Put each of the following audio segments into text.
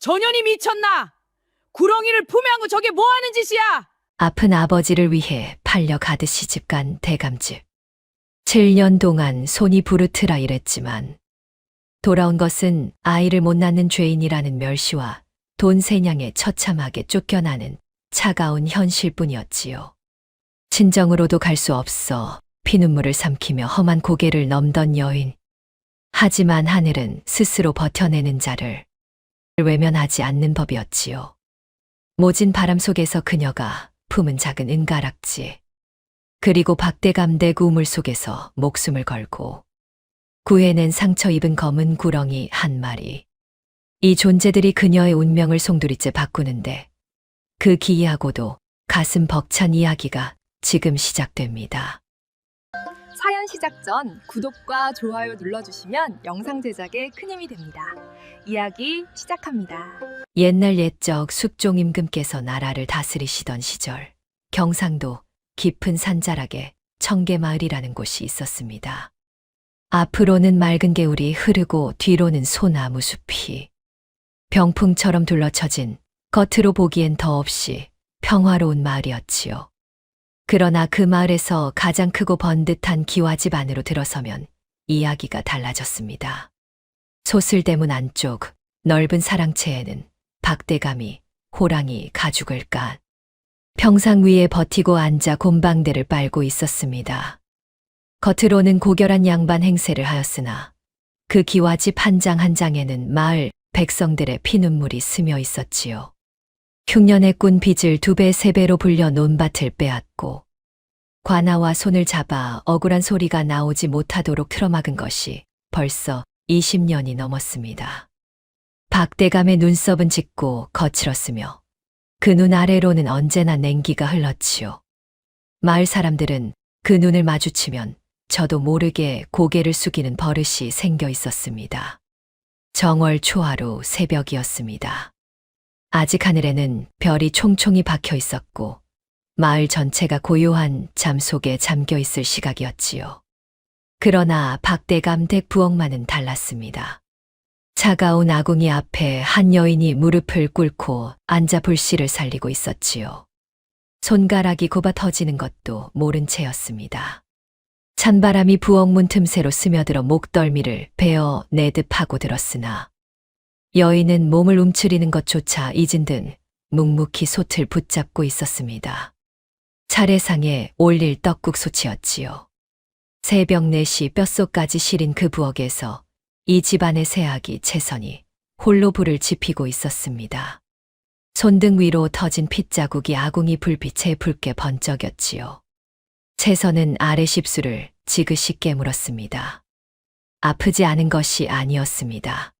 전현이 미쳤나? 구렁이를 품에 안고 저게 뭐 하는 짓이야? 아픈 아버지를 위해 팔려 가듯 시집간 대감집. 7년 동안 손이 부르트라 일했지만 돌아온 것은 아이를 못 낳는 죄인이라는 멸시와 돈 세냥에 처참하게 쫓겨나는 차가운 현실뿐이었지요. 친정으로도 갈 수 없어 피눈물을 삼키며 험한 고개를 넘던 여인. 하지만 하늘은 스스로 버텨내는 자를 외면하지 않는 법이었지요. 모진 바람 속에서 그녀가 품은 작은 은가락지, 그리고 박대감댁 우물 속에서 목숨을 걸고 구해낸 상처 입은 검은 구렁이 한 마리. 이 존재들이 그녀의 운명을 송두리째 바꾸는데 그 기이하고도 가슴 벅찬 이야기가 지금 시작됩니다. 사연 시작 전 구독과 좋아요 눌러주시면 영상 제작에 큰 힘이 됩니다. 이야기 시작합니다. 옛날 옛적 숙종 임금께서 나라를 다스리시던 시절, 경상도 깊은 산자락에 청계마을이라는 곳이 있었습니다. 앞으로는 맑은 개울이 흐르고 뒤로는 소나무 숲이 병풍처럼 둘러쳐진 겉으로 보기엔 더없이 평화로운 마을이었지요. 그러나 그 마을에서 가장 크고 번듯한 기와집 안으로 들어서면 이야기가 달라졌습니다. 소슬대문 안쪽 넓은 사랑채에는 박대감이 호랑이 가죽을 깐 평상 위에 버티고 앉아 곰방대를 빨고 있었습니다. 겉으로는 고결한 양반 행세를 하였으나 그 기와집 한 장 한 장에는 마을 백성들의 피눈물이 스며 있었지요. 흉년에 꾼 빚을 2배, 3배로 불려 논밭을 빼앗고 관아와 손을 잡아 억울한 소리가 나오지 못하도록 틀어막은 것이 벌써 20년이 넘었습니다. 박대감의 눈썹은 짙고 거칠었으며 그 눈 아래로는 언제나 냉기가 흘렀지요. 마을 사람들은 그 눈을 마주치면 저도 모르게 고개를 숙이는 버릇이 생겨 있었습니다. 정월 초하루 새벽이었습니다. 아직 하늘에는 별이 총총히 박혀 있었고 마을 전체가 고요한 잠 속에 잠겨 있을 시각이었지요. 그러나 박대감 댁 부엌만은 달랐습니다. 차가운 아궁이 앞에 한 여인이 무릎을 꿇고 앉아 불씨를 살리고 있었지요. 손가락이 굽어 터지는 것도 모른 채였습니다. 찬바람이 부엌문 틈새로 스며들어 목덜미를 베어 내듯 파고 들었으나 여인은 몸을 움츠리는 것조차 잊은 듯 묵묵히 솥을 붙잡고 있었습니다. 차례상에 올릴 떡국 솥이었지요. 새벽 4시 뼛속까지 시린 그 부엌에서 이 집안의 새아기 채선이 홀로 불을 지피고 있었습니다. 손등 위로 터진 핏자국이 아궁이 불빛에 붉게 번쩍였지요. 채선은 아래 십수를 지그시 깨물었습니다. 아프지 않은 것이 아니었습니다.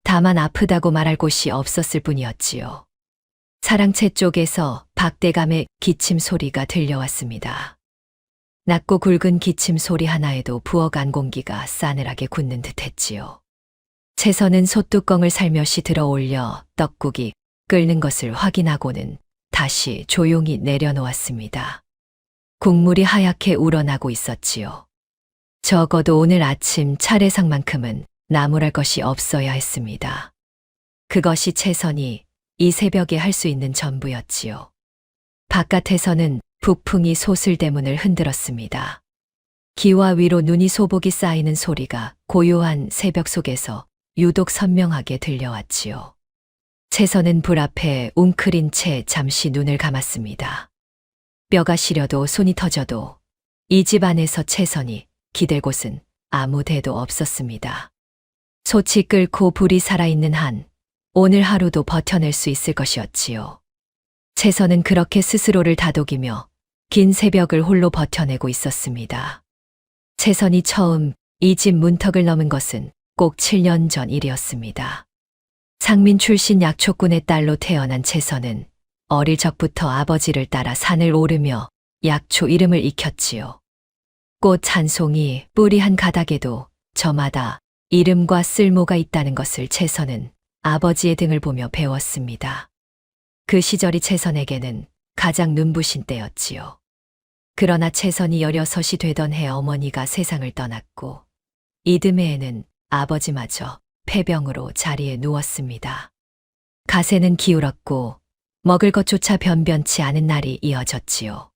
다만 아프다고 말할 곳이 없었을 뿐이었지요. 사랑채 쪽에서 박대감의 기침 소리가 들려왔습니다. 낮고 굵은 기침 소리 하나에도 부엌 안 공기가 싸늘하게 굳는 듯했지요. 채선은 솥뚜껑을 살며시 들어 올려 떡국이 끓는 것을 확인하고는 다시 조용히 내려놓았습니다. 국물이 하얗게 우러나고 있었지요. 적어도 오늘 아침 차례상만큼은 나무랄 것이 없어야 했습니다. 그것이 채선이 이 새벽에 할 수 있는 전부였지요. 바깥에서는 북풍이 소슬대문을 흔들었습니다. 기와 위로 눈이 소복이 쌓이는 소리가 고요한 새벽 속에서 유독 선명하게 들려왔지요. 채선은 불 앞에 웅크린 채 잠시 눈을 감았습니다. 뼈가 시려도 손이 터져도 이 집 안에서 채선이 기댈 곳은 아무 데도 없었습니다. 솥이 끓고 불이 살아있는 한 오늘 하루도 버텨낼 수 있을 것이었지요. 채선은 그렇게 스스로를 다독이며 긴 새벽을 홀로 버텨내고 있었습니다. 채선이 처음 이 집 문턱을 넘은 것은 꼭 7년 전 일이었습니다. 상민 출신 약초꾼의 딸로 태어난 채선은 어릴 적부터 아버지를 따라 산을 오르며 약초 이름을 익혔지요. 꽃 한 송이, 뿌리 한 가닥에도 저마다 이름과 쓸모가 있다는 것을 채선은 아버지의 등을 보며 배웠습니다. 그 시절이 채선에게는 가장 눈부신 때였지요. 그러나 채선이 16이 되던 해 어머니가 세상을 떠났고 이듬해에는 아버지마저 폐병으로 자리에 누웠습니다. 가세는 기울었고 먹을 것조차 변변치 않은 날이 이어졌지요.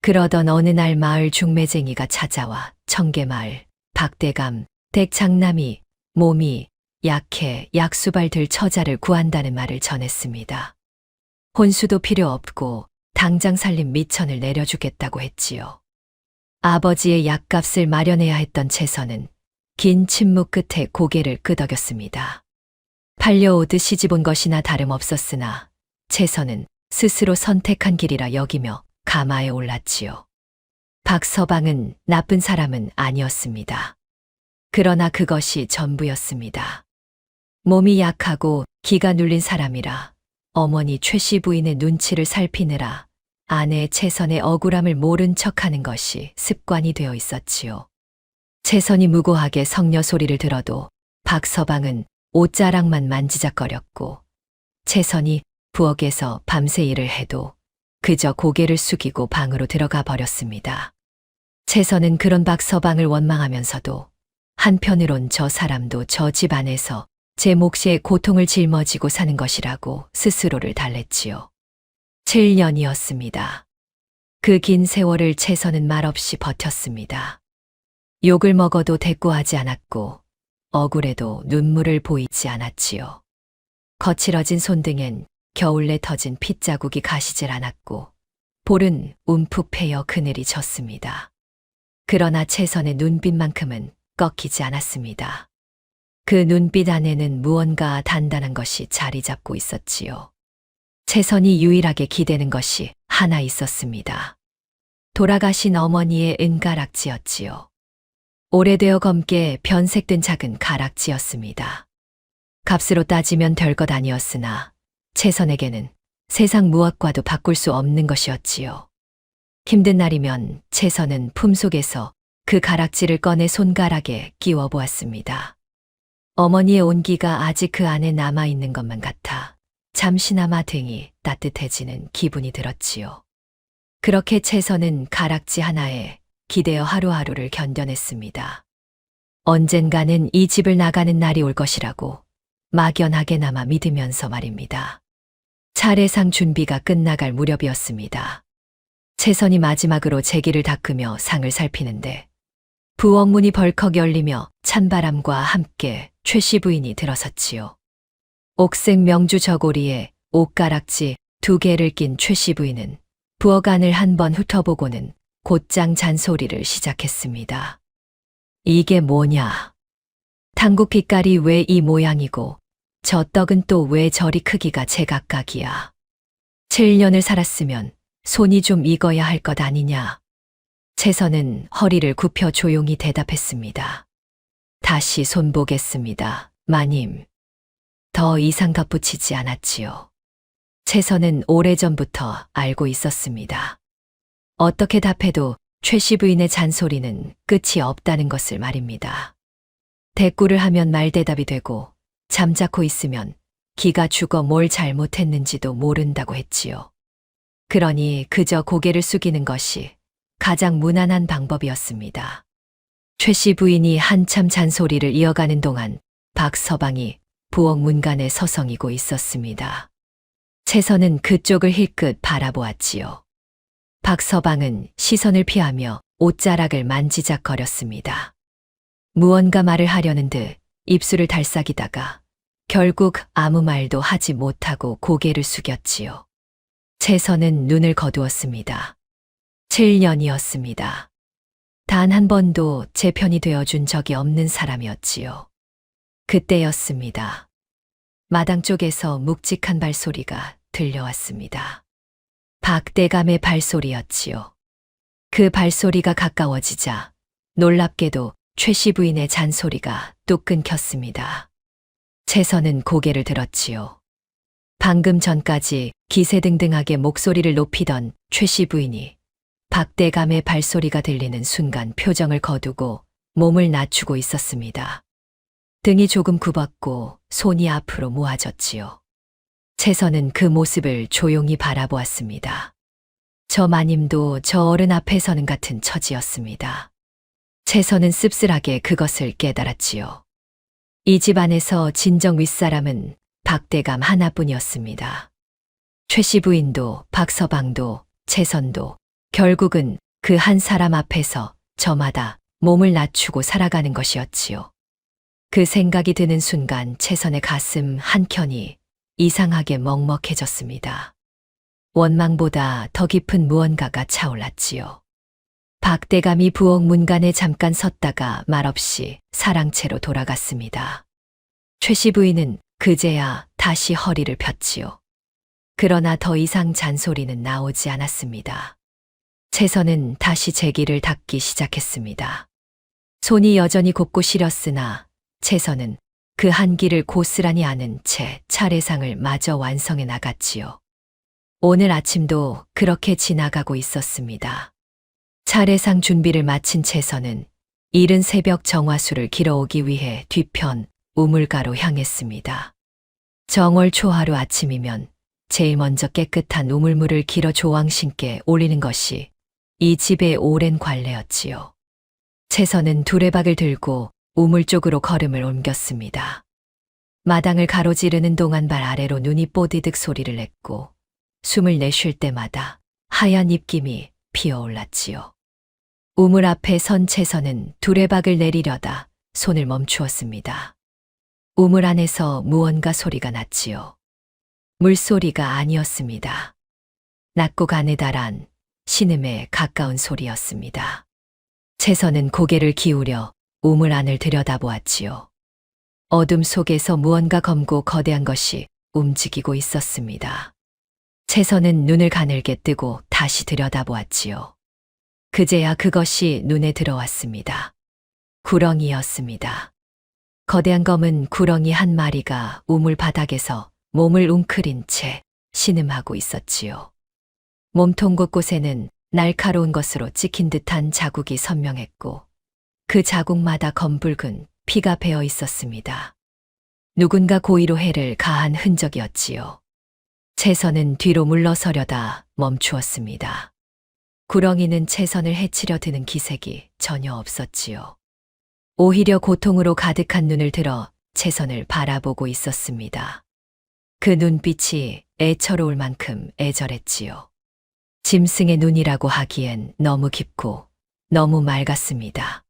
그러던 어느 날 마을 중매쟁이가 찾아와 청계마을, 박대감, 댁장남이 몸이 약해 약수발 들 처자를 구한다는 말을 전했습니다. 혼수도 필요 없고 당장 살림 미천을 내려주겠다고 했지요. 아버지의 약값을 마련해야 했던 채선은 긴 침묵 끝에 고개를 끄덕였습니다. 팔려오듯 시집온 것이나 다름없었으나 채선은 스스로 선택한 길이라 여기며 가마에 올랐지요. 박서방은 나쁜 사람은 아니었습니다. 그러나 그것이 전부였습니다. 몸이 약하고 기가 눌린 사람이라 어머니 최씨 부인의 눈치를 살피느라 아내 채선의 억울함을 모른 척하는 것이 습관이 되어 있었지요. 채선이 무고하게 성녀 소리를 들어도 박서방은 옷자락만 만지작거렸고 채선이 부엌에서 밤새 일을 해도 그저 고개를 숙이고 방으로 들어가 버렸습니다. 채선은 그런 박서방을 원망하면서도 한편으론 저 사람도 저 집안에서 제 몫의 고통을 짊어지고 사는 것이라고 스스로를 달랬지요. 7년이었습니다. 그 긴 세월을 채선은 말없이 버텼습니다. 욕을 먹어도 대꾸하지 않았고 억울해도 눈물을 보이지 않았지요. 거칠어진 손등엔 겨울내 터진 핏자국이 가시질 않았고 볼은 움푹 패여 그늘이 졌습니다. 그러나 채선의 눈빛만큼은 꺾이지 않았습니다. 그 눈빛 안에는 무언가 단단한 것이 자리 잡고 있었지요. 채선이 유일하게 기대는 것이 하나 있었습니다. 돌아가신 어머니의 은가락지였지요. 오래되어 검게 변색된 작은 가락지였습니다. 값으로 따지면 별것 아니었으나 채선에게는 세상 무엇과도 바꿀 수 없는 것이었지요. 힘든 날이면 채선은 품속에서 그 가락지를 꺼내 손가락에 끼워 보았습니다. 어머니의 온기가 아직 그 안에 남아있는 것만 같아 잠시나마 등이 따뜻해지는 기분이 들었지요. 그렇게 채선은 가락지 하나에 기대어 하루하루를 견뎌냈습니다. 언젠가는 이 집을 나가는 날이 올 것이라고 막연하게나마 믿으면서 말입니다. 차례상 준비가 끝나갈 무렵이었습니다. 채선이 마지막으로 제기를 닦으며 상을 살피는데 부엌 문이 벌컥 열리며 찬바람과 함께 최씨 부인이 들어섰지요. 옥색 명주 저고리에 옷가락지 2개를 낀 최씨 부인은 부엌 안을 한번 훑어보고는 곧장 잔소리를 시작했습니다. 이게 뭐냐? 당국 빛깔이 왜 이 모양이고 저 떡은 또 왜 저리 크기가 제각각이야? 7년을 살았으면 손이 좀 익어야 할 것 아니냐? 채선은 허리를 굽혀 조용히 대답했습니다. 다시 손보겠습니다, 마님. 더 이상 덧붙이지 않았지요. 채선은 오래전부터 알고 있었습니다. 어떻게 답해도 최씨 부인의 잔소리는 끝이 없다는 것을 말입니다. 대꾸를 하면 말대답이 되고 잠자코 있으면 기가 죽어 뭘 잘못했는지도 모른다고 했지요. 그러니 그저 고개를 숙이는 것이 가장 무난한 방법이었습니다. 최씨 부인이 한참 잔소리를 이어가는 동안 박서방이 부엌 문간에 서성이고 있었습니다. 채선은 그쪽을 힐끗 바라보았지요. 박서방은 시선을 피하며 옷자락을 만지작거렸습니다. 무언가 말을 하려는 듯 입술을 달싹이다가 결국 아무 말도 하지 못하고 고개를 숙였지요. 채선은 눈을 거두었습니다. 7년이었습니다. 단 한 번도 제 편이 되어준 적이 없는 사람이었지요. 그때였습니다. 마당 쪽에서 묵직한 발소리가 들려왔습니다. 박대감의 발소리였지요. 그 발소리가 가까워지자 놀랍게도 최씨 부인의 잔소리가 뚝 끊겼습니다. 채선은 고개를 들었지요. 방금 전까지 기세등등하게 목소리를 높이던 최씨 부인이 박대감의 발소리가 들리는 순간 표정을 거두고 몸을 낮추고 있었습니다. 등이 조금 굽었고 손이 앞으로 모아졌지요. 채선은 그 모습을 조용히 바라보았습니다. 저 마님도 저 어른 앞에서는 같은 처지였습니다. 채선은 씁쓸하게 그것을 깨달았지요. 이 집 안에서 진정 윗사람은 박대감 하나뿐이었습니다. 최씨 부인도 박서방도 채선도 결국은 그 한 사람 앞에서 저마다 몸을 낮추고 살아가는 것이었지요. 그 생각이 드는 순간 채선의 가슴 한켠이 이상하게 먹먹해졌습니다. 원망보다 더 깊은 무언가가 차올랐지요. 박대감이 부엌 문간에 잠깐 섰다가 말없이 사랑채로 돌아갔습니다. 최씨 부인은 그제야 다시 허리를 폈지요. 그러나 더 이상 잔소리는 나오지 않았습니다. 채선은 다시 제기를 닦기 시작했습니다. 손이 여전히 곱고 시렸으나 채선은 그 한기를 고스란히 아는 채 차례상을 마저 완성해 나갔지요. 오늘 아침도 그렇게 지나가고 있었습니다. 차례상 준비를 마친 채선은 이른 새벽 정화수를 길어오기 위해 뒤편 우물가로 향했습니다. 정월 초하루 아침이면 제일 먼저 깨끗한 우물물을 길어 조왕신께 올리는 것이 이 집의 오랜 관례였지요. 채선은 두레박을 들고 우물 쪽으로 걸음을 옮겼습니다. 마당을 가로지르는 동안 발 아래로 눈이 뽀디득 소리를 냈고 숨을 내쉴 때마다 하얀 입김이 피어올랐지요. 우물 앞에 선 채선은 두레박을 내리려다 손을 멈추었습니다. 우물 안에서 무언가 소리가 났지요. 물소리가 아니었습니다. 낮고 가느다란 신음에 가까운 소리였습니다. 채선은 고개를 기울여 우물 안을 들여다보았지요. 어둠 속에서 무언가 검고 거대한 것이 움직이고 있었습니다. 채선은 눈을 가늘게 뜨고 다시 들여다보았지요. 그제야 그것이 눈에 들어왔습니다. 구렁이였습니다. 거대한 검은 구렁이 한 마리가 우물 바닥에서 몸을 웅크린 채 신음하고 있었지요. 몸통 곳곳에는 날카로운 것으로 찍힌 듯한 자국이 선명했고 그 자국마다 검붉은 피가 배어 있었습니다. 누군가 고의로 해를 가한 흔적이었지요. 채선은 뒤로 물러서려다 멈추었습니다. 구렁이는 채선을 해치려 드는 기색이 전혀 없었지요. 오히려 고통으로 가득한 눈을 들어 채선을 바라보고 있었습니다. 그 눈빛이 애처로울 만큼 애절했지요. 짐승의 눈이라고 하기엔 너무 깊고 너무 맑았습니다.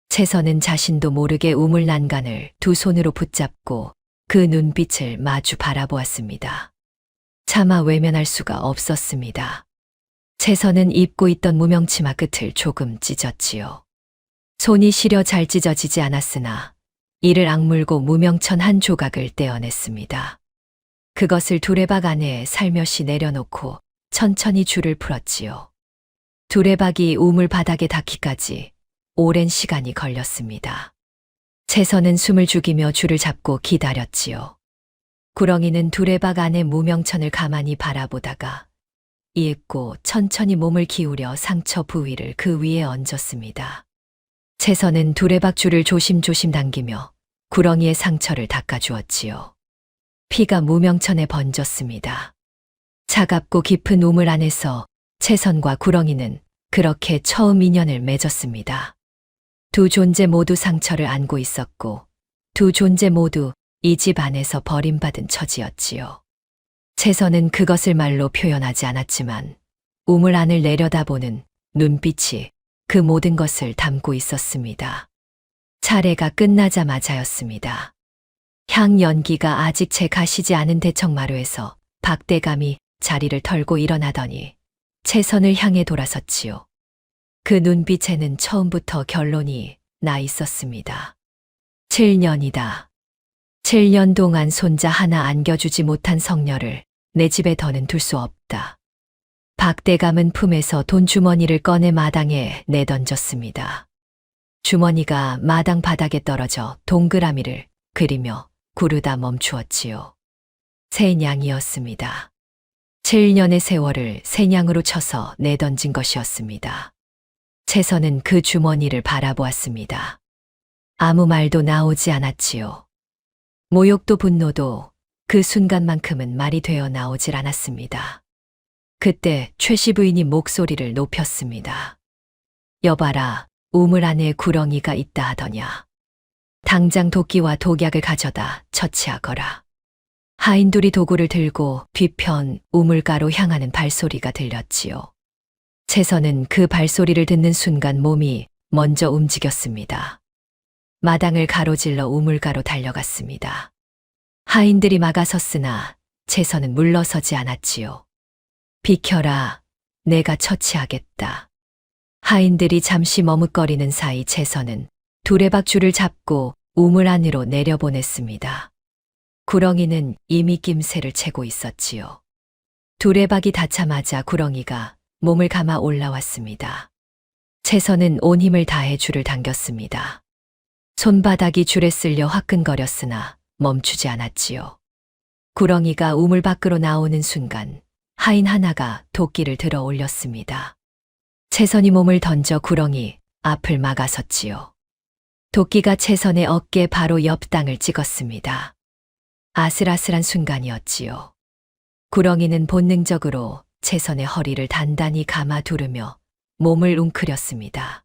채선은 자신도 모르게 우물 난간을 두 손으로 붙잡고 그 눈빛을 마주 바라보았습니다. 차마 외면할 수가 없었습니다. 채선은 입고 있던 무명치마 끝을 조금 찢었지요. 손이 시려 잘 찢어지지 않았으나 이를 악물고 무명천 한 조각을 떼어냈습니다. 그것을 두레박 안에 살며시 내려놓고 천천히 줄을 풀었지요. 두레박이 우물 바닥에 닿기까지 오랜 시간이 걸렸습니다. 채선은 숨을 죽이며 줄을 잡고 기다렸지요. 구렁이는 두레박 안에 무명천을 가만히 바라보다가 이윽고 천천히 몸을 기울여 상처 부위를 그 위에 얹었습니다. 채선은 두레박 줄을 조심조심 당기며 구렁이의 상처를 닦아주었지요. 피가 무명천에 번졌습니다. 차갑고 깊은 우물 안에서 채선과 구렁이는 그렇게 처음 인연을 맺었습니다. 두 존재 모두 상처를 안고 있었고 두 존재 모두 이 집 안에서 버림받은 처지였지요. 채선은 그것을 말로 표현하지 않았지만 우물 안을 내려다보는 눈빛이 그 모든 것을 담고 있었습니다. 차례가 끝나자마자였습니다. 향 연기가 아직 채 가시지 않은 대청마루에서 박대감이 자리를 털고 일어나더니 채선을 향해 돌아섰지요. 그 눈빛에는 처음부터 결론이 나 있었습니다. 7년이다. 7년 동안 손자 하나 안겨주지 못한 성녀를 내 집에 더는 둘 수 없다. 박대감은 품에서 돈 주머니를 꺼내 마당에 내던졌습니다. 주머니가 마당 바닥에 떨어져 동그라미를 그리며 구르다 멈추었지요. 새냥이었습니다. 7년의 세월을 새냥으로 쳐서 내던진 것이었습니다. 채선은 그 주머니를 바라보았습니다. 아무 말도 나오지 않았지요. 모욕도 분노도 그 순간만큼은 말이 되어 나오질 않았습니다. 그때 최씨 부인이 목소리를 높였습니다. 여봐라, 우물 안에 구렁이가 있다 하더냐. 당장 도끼와 독약을 가져다 처치하거라. 하인둘이 도구를 들고 뒤편 우물가로 향하는 발소리가 들렸지요. 채선은 그 발소리를 듣는 순간 몸이 먼저 움직였습니다. 마당을 가로질러 우물가로 달려갔습니다. 하인들이 막아섰으나 채선은 물러서지 않았지요. 비켜라, 내가 처치하겠다. 하인들이 잠시 머뭇거리는 사이 채선은 두레박 줄을 잡고 우물 안으로 내려보냈습니다. 구렁이는 이미 낌새를 채고 있었지요. 두레박이 닿자마자 구렁이가 몸을 감아 올라왔습니다. 채선은 온 힘을 다해 줄을 당겼습니다. 손바닥이 줄에 쓸려 화끈거렸으나 멈추지 않았지요. 구렁이가 우물 밖으로 나오는 순간 하인 하나가 도끼를 들어 올렸습니다. 채선이 몸을 던져 구렁이 앞을 막아섰지요. 도끼가 채선의 어깨 바로 옆 땅을 찍었습니다. 아슬아슬한 순간이었지요. 구렁이는 본능적으로 채선의 허리를 단단히 감아 두르며 몸을 웅크렸습니다.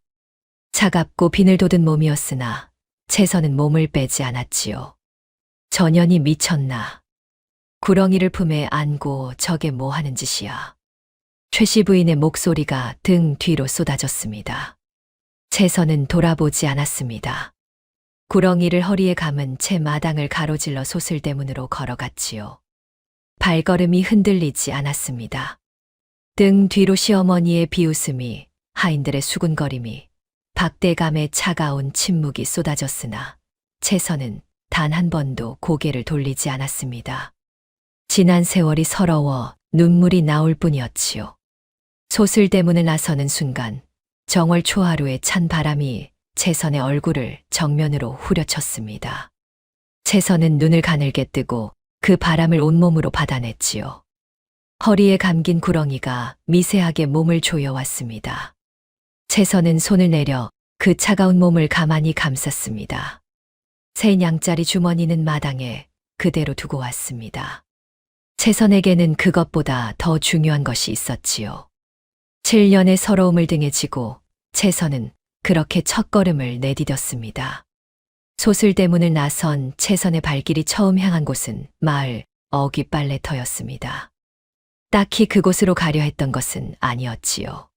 차갑고 비늘 돋은 몸이었으나 채선은 몸을 빼지 않았지요. 전현이 미쳤나. 구렁이를 품에 안고 저게 뭐 하는 짓이야. 최씨 부인의 목소리가 등 뒤로 쏟아졌습니다. 채선은 돌아보지 않았습니다. 구렁이를 허리에 감은 채 마당을 가로질러 소슬대문으로 걸어갔지요. 발걸음이 흔들리지 않았습니다. 등 뒤로 시어머니의 비웃음이, 하인들의 수군거림이, 박대감의 차가운 침묵이 쏟아졌으나 채선은 단 한 번도 고개를 돌리지 않았습니다. 지난 세월이 서러워 눈물이 나올 뿐이었지요. 소슬대문을 나서는 순간 정월 초하루의 찬 바람이 채선의 얼굴을 정면으로 후려쳤습니다. 채선은 눈을 가늘게 뜨고 그 바람을 온몸으로 받아냈지요. 허리에 감긴 구렁이가 미세하게 몸을 조여왔습니다. 채선은 손을 내려 그 차가운 몸을 가만히 감쌌습니다. 세 냥짜리 주머니는 마당에 그대로 두고 왔습니다. 채선에게는 그것보다 더 중요한 것이 있었지요. 7년의 서러움을 등에 지고 채선은 그렇게 첫걸음을 내디뎠습니다. 소슬대문을 나선 채선의 발길이 처음 향한 곳은 마을 어귀 빨래터였습니다. 딱히 그곳으로 가려 했던 것은 아니었지요.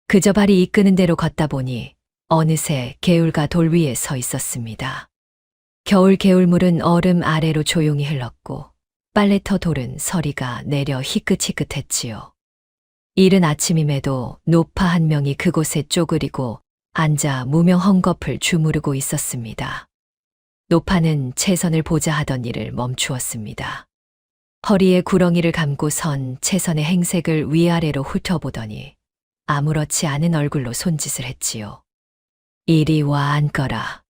그저 발이 이끄는 대로 걷다 보니 어느새 개울과 돌 위에 서 있었습니다. 겨울 개울물은 얼음 아래로 조용히 흘렀고 빨래터 돌은 서리가 내려 희끗희끗했지요. 이른 아침임에도 노파 한 명이 그곳에 쪼그리고 앉아 무명 헝겊을 주무르고 있었습니다. 노파는 채선을 보자 하던 일을 멈추었습니다. 허리에 구렁이를 감고 선 채선의 행색을 위아래로 훑어보더니 아무렇지 않은 얼굴로 손짓을 했지요. 이리 와 앉거라.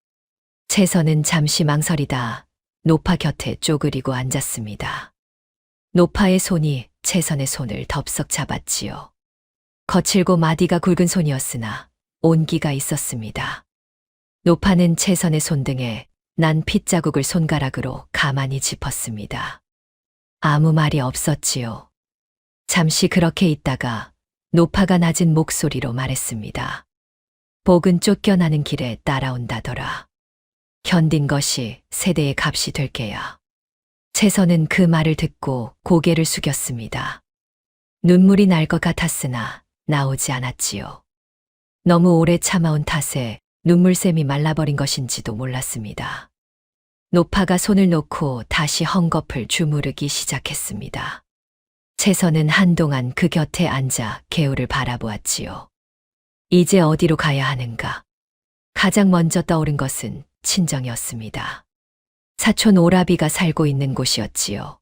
채선은 잠시 망설이다 노파 곁에 쪼그리고 앉았습니다. 노파의 손이 채선의 손을 덥석 잡았지요. 거칠고 마디가 굵은 손이었으나 온기가 있었습니다. 노파는 채선의 손등에 난 핏자국을 손가락으로 가만히 짚었습니다. 아무 말이 없었지요. 잠시 그렇게 있다가 노파가 낮은 목소리로 말했습니다. 복은 쫓겨나는 길에 따라온다더라. 견딘 것이 세대의 값이 될 게야. 채선은 그 말을 듣고 고개를 숙였습니다. 눈물이 날 것 같았으나 나오지 않았지요. 너무 오래 참아온 탓에 눈물샘이 말라버린 것인지도 몰랐습니다. 노파가 손을 놓고 다시 헝겊을 주무르기 시작했습니다. 채선은 한동안 그 곁에 앉아 개울을 바라보았지요. 이제 어디로 가야 하는가? 가장 먼저 떠오른 것은 친정이었습니다. 사촌 오라비가 살고 있는 곳이었지요.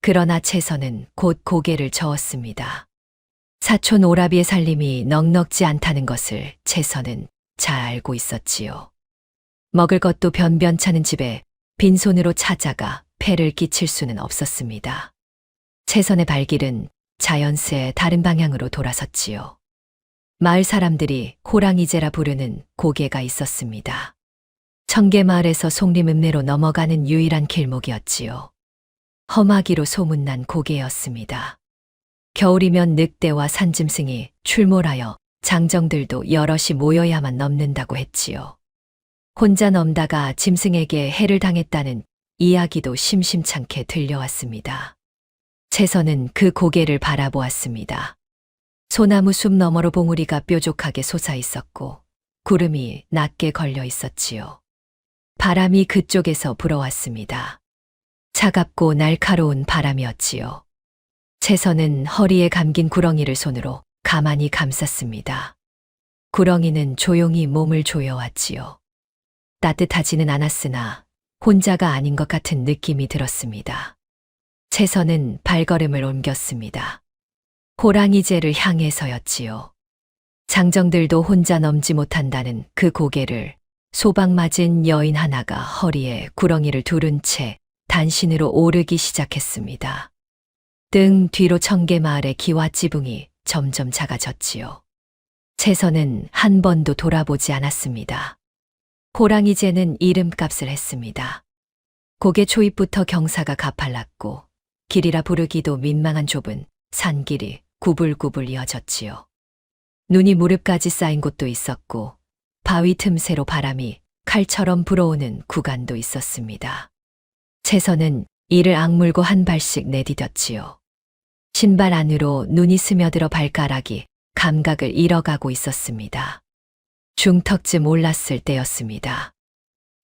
그러나 채선은 곧 고개를 저었습니다. 사촌 오라비의 살림이 넉넉지 않다는 것을 채선은 잘 알고 있었지요. 먹을 것도 변변찮은 집에 빈손으로 찾아가 폐를 끼칠 수는 없었습니다. 채선의 발길은 자연스레 다른 방향으로 돌아섰지요. 마을 사람들이 호랑이제라 부르는 고개가 있었습니다. 청계마을에서 송림읍내로 넘어가는 유일한 길목이었지요. 험하기로 소문난 고개였습니다. 겨울이면 늑대와 산짐승이 출몰하여 장정들도 여럿이 모여야만 넘는다고 했지요. 혼자 넘다가 짐승에게 해를 당했다는 이야기도 심심찮게 들려왔습니다. 채선은 그 고개를 바라보았습니다. 소나무 숲 너머로 봉우리가 뾰족하게 솟아 있었고 구름이 낮게 걸려 있었지요. 바람이 그쪽에서 불어왔습니다. 차갑고 날카로운 바람이었지요. 채선은 허리에 감긴 구렁이를 손으로 가만히 감쌌습니다. 구렁이는 조용히 몸을 조여왔지요. 따뜻하지는 않았으나 혼자가 아닌 것 같은 느낌이 들었습니다. 채선은 발걸음을 옮겼습니다. 호랑이제를 향해서였지요. 장정들도 혼자 넘지 못한다는 그 고개를 소방 맞은 여인 하나가 허리에 구렁이를 두른 채 단신으로 오르기 시작했습니다. 등 뒤로 청계마을의 기와 지붕이 점점 작아졌지요. 채선은 한 번도 돌아보지 않았습니다. 호랑이제는 이름값을 했습니다. 고개 초입부터 경사가 가팔랐고 길이라 부르기도 민망한 좁은 산길이 구불구불 이어졌지요. 눈이 무릎까지 쌓인 곳도 있었고 바위 틈새로 바람이 칼처럼 불어오는 구간도 있었습니다. 채선은 이를 악물고 한 발씩 내디뎠지요. 신발 안으로 눈이 스며들어 발가락이 감각을 잃어가고 있었습니다. 중턱쯤 올랐을 때였습니다.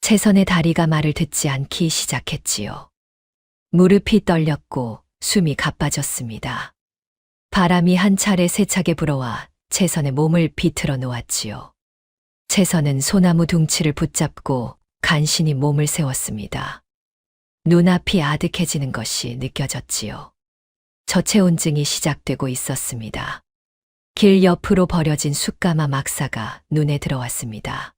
채선의 다리가 말을 듣지 않기 시작했지요. 무릎이 떨렸고 숨이 가빠졌습니다. 바람이 한 차례 세차게 불어와 채선의 몸을 비틀어 놓았지요. 채선은 소나무 둥치를 붙잡고 간신히 몸을 세웠습니다. 눈앞이 아득해지는 것이 느껴졌지요. 저체온증이 시작되고 있었습니다. 길 옆으로 버려진 숯가마 막사가 눈에 들어왔습니다.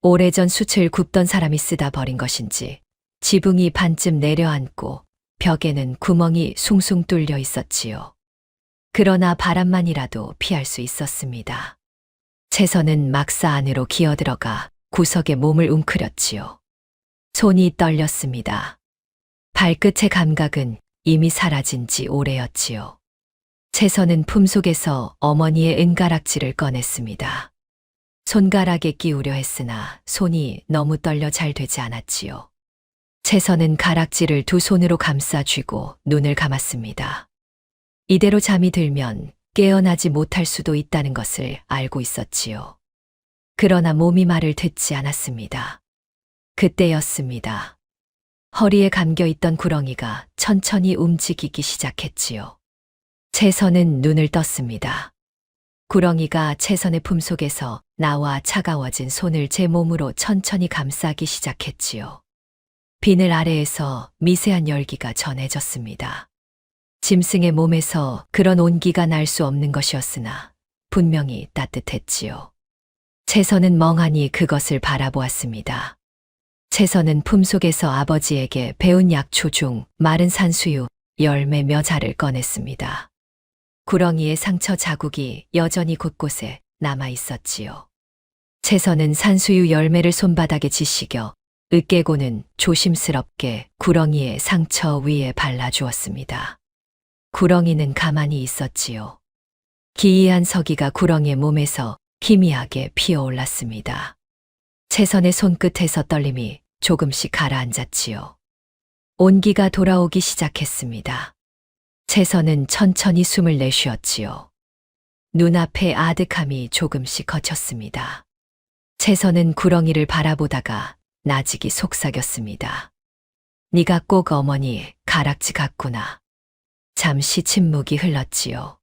오래전 숯을 굽던 사람이 쓰다 버린 것인지 지붕이 반쯤 내려앉고 벽에는 구멍이 숭숭 뚫려 있었지요. 그러나 바람만이라도 피할 수 있었습니다. 채선은 막사 안으로 기어들어가 구석에 몸을 웅크렸지요. 손이 떨렸습니다. 발끝의 감각은 이미 사라진 지 오래였지요. 채선은 품속에서 어머니의 은가락지를 꺼냈습니다. 손가락에 끼우려 했으나 손이 너무 떨려 잘 되지 않았지요. 채선은 가락지를 두 손으로 감싸 쥐고 눈을 감았습니다. 이대로 잠이 들면 깨어나지 못할 수도 있다는 것을 알고 있었지요. 그러나 몸이 말을 듣지 않았습니다. 그때였습니다. 허리에 감겨 있던 구렁이가 천천히 움직이기 시작했지요. 채선은 눈을 떴습니다. 구렁이가 채선의 품속에서 나와 차가워진 손을 제 몸으로 천천히 감싸기 시작했지요. 비늘 아래에서 미세한 열기가 전해졌습니다. 짐승의 몸에서 그런 온기가 날 수 없는 것이었으나 분명히 따뜻했지요. 채선은 멍하니 그것을 바라보았습니다. 채선은 품속에서 아버지에게 배운 약초 중 마른 산수유 열매 몇 알을 꺼냈습니다. 구렁이의 상처 자국이 여전히 곳곳에 남아 있었지요. 채선은 산수유 열매를 손바닥에 지시겨 으깨고는 조심스럽게 구렁이의 상처 위에 발라주었습니다. 구렁이는 가만히 있었지요. 기이한 서기가 구렁이의 몸에서 희미하게 피어올랐습니다. 채선의 손끝에서 떨림이 조금씩 가라앉았지요. 온기가 돌아오기 시작했습니다. 채선은 천천히 숨을 내쉬었지요. 눈앞에 아득함이 조금씩 걷혔습니다. 채선은 구렁이를 바라보다가 나직이 속삭였습니다. 네가 꼭 어머니 가락지 같구나. 잠시 침묵이 흘렀지요.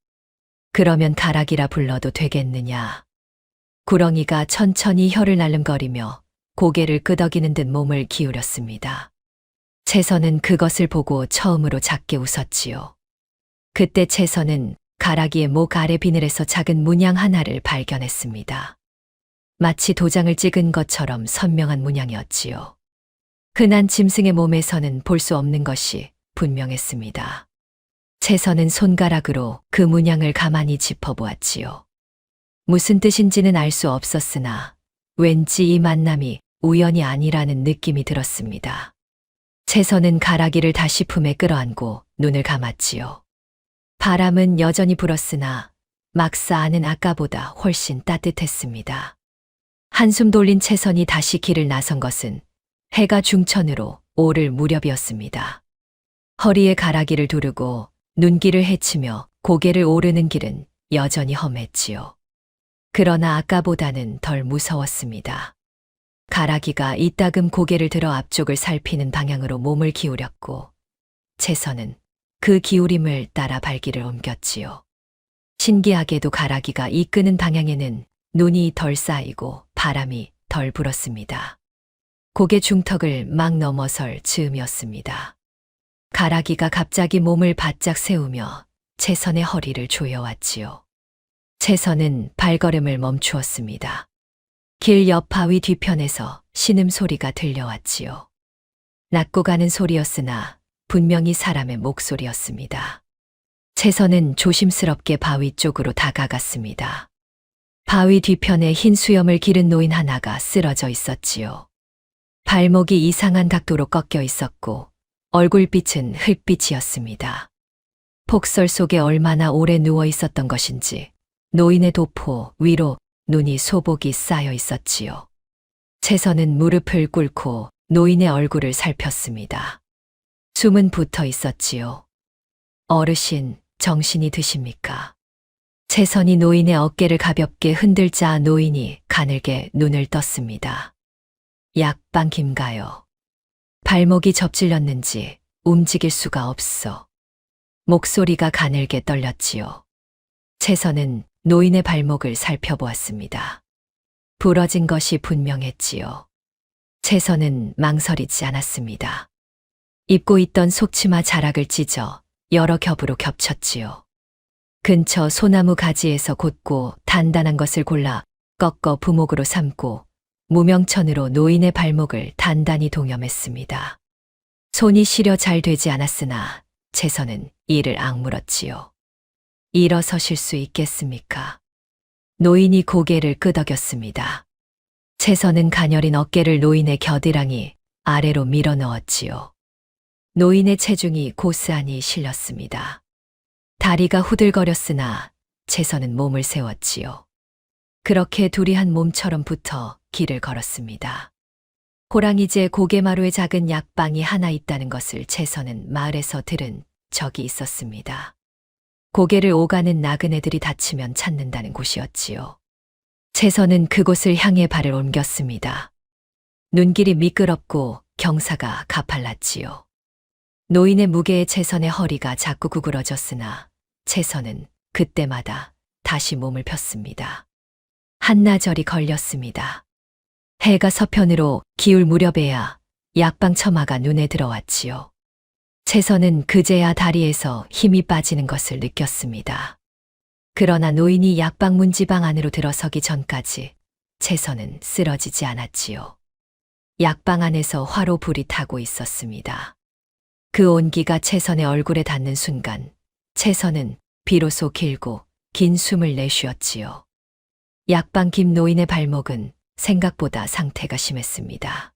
그러면 가락이라 불러도 되겠느냐. 구렁이가 천천히 혀를 날름거리며 고개를 끄덕이는 듯 몸을 기울였습니다. 채선은 그것을 보고 처음으로 작게 웃었지요. 그때 채선은 가락이의 목 아래 비늘에서 작은 문양 하나를 발견했습니다. 마치 도장을 찍은 것처럼 선명한 문양이었지요. 흔한 짐승의 몸에서는 볼 수 없는 것이 분명했습니다. 채선은 손가락으로 그 문양을 가만히 짚어보았지요. 무슨 뜻인지는 알 수 없었으나 왠지 이 만남이 우연이 아니라는 느낌이 들었습니다. 채선은 가락이를 다시 품에 끌어안고 눈을 감았지요. 바람은 여전히 불었으나 막사 안은 아까보다 훨씬 따뜻했습니다. 한숨 돌린 채선이 다시 길을 나선 것은 해가 중천으로 오를 무렵이었습니다. 허리에 가라기를 두르고 눈길을 헤치며 고개를 오르는 길은 여전히 험했지요. 그러나 아까보다는 덜 무서웠습니다. 가라기가 이따금 고개를 들어 앞쪽을 살피는 방향으로 몸을 기울였고 채선은 그 기울임을 따라 발길을 옮겼지요. 신기하게도 가라기가 이끄는 방향에는 눈이 덜 쌓이고 바람이 덜 불었습니다. 고개 중턱을 막 넘어설 즈음이었습니다. 가라기가 갑자기 몸을 바짝 세우며 채선의 허리를 조여왔지요. 채선은 발걸음을 멈추었습니다. 길 옆 바위 뒤편에서 신음소리가 들려왔지요. 낮고 가는 소리였으나 분명히 사람의 목소리였습니다. 채선은 조심스럽게 바위 쪽으로 다가갔습니다. 바위 뒤편에 흰 수염을 기른 노인 하나가 쓰러져 있었지요. 발목이 이상한 각도로 꺾여 있었고 얼굴빛은 흙빛이었습니다. 폭설 속에 얼마나 오래 누워 있었던 것인지 노인의 도포 위로 눈이 소복이 쌓여 있었지요. 채선은 무릎을 꿇고 노인의 얼굴을 살폈습니다. 숨은 붙어 있었지요. 어르신, 정신이 드십니까? 채선이 노인의 어깨를 가볍게 흔들자 노인이 가늘게 눈을 떴습니다. 약방 김가요. 발목이 접질렸는지 움직일 수가 없어. 목소리가 가늘게 떨렸지요. 채선은 노인의 발목을 살펴보았습니다. 부러진 것이 분명했지요. 채선은 망설이지 않았습니다. 입고 있던 속치마 자락을 찢어 여러 겹으로 겹쳤지요. 근처 소나무 가지에서 곧고 단단한 것을 골라 꺾어 부목으로 삼고 무명천으로 노인의 발목을 단단히 동여맸습니다. 손이 시려 잘 되지 않았으나 채선은 이를 악물었지요. 일어서실 수 있겠습니까? 노인이 고개를 끄덕였습니다. 채선은 가녀린 어깨를 노인의 겨드랑이 아래로 밀어 넣었지요. 노인의 체중이 고스란히 실렸습니다. 다리가 후들거렸으나 채선은 몸을 세웠지요. 그렇게 둘이 한 몸처럼 붙어 길을 걸었습니다. 호랑이제 고개마루에 작은 약방이 하나 있다는 것을 채선은 마을에서 들은 적이 있었습니다. 고개를 오가는 나그네들이 다치면 찾는다는 곳이었지요. 채선은 그곳을 향해 발을 옮겼습니다. 눈길이 미끄럽고 경사가 가팔랐지요. 노인의 무게에 채선의 허리가 자꾸 구부러졌으나 채선은 그때마다 다시 몸을 폈습니다. 한나절이 걸렸습니다. 해가 서편으로 기울 무렵에야 약방 처마가 눈에 들어왔지요. 채선은 그제야 다리에서 힘이 빠지는 것을 느꼈습니다. 그러나 노인이 약방 문지방 안으로 들어서기 전까지 채선은 쓰러지지 않았지요. 약방 안에서 화로 불이 타고 있었습니다. 그 온기가 채선의 얼굴에 닿는 순간 채선은 비로소 길고 긴 숨을 내쉬었지요. 약방 김 노인의 발목은 생각보다 상태가 심했습니다.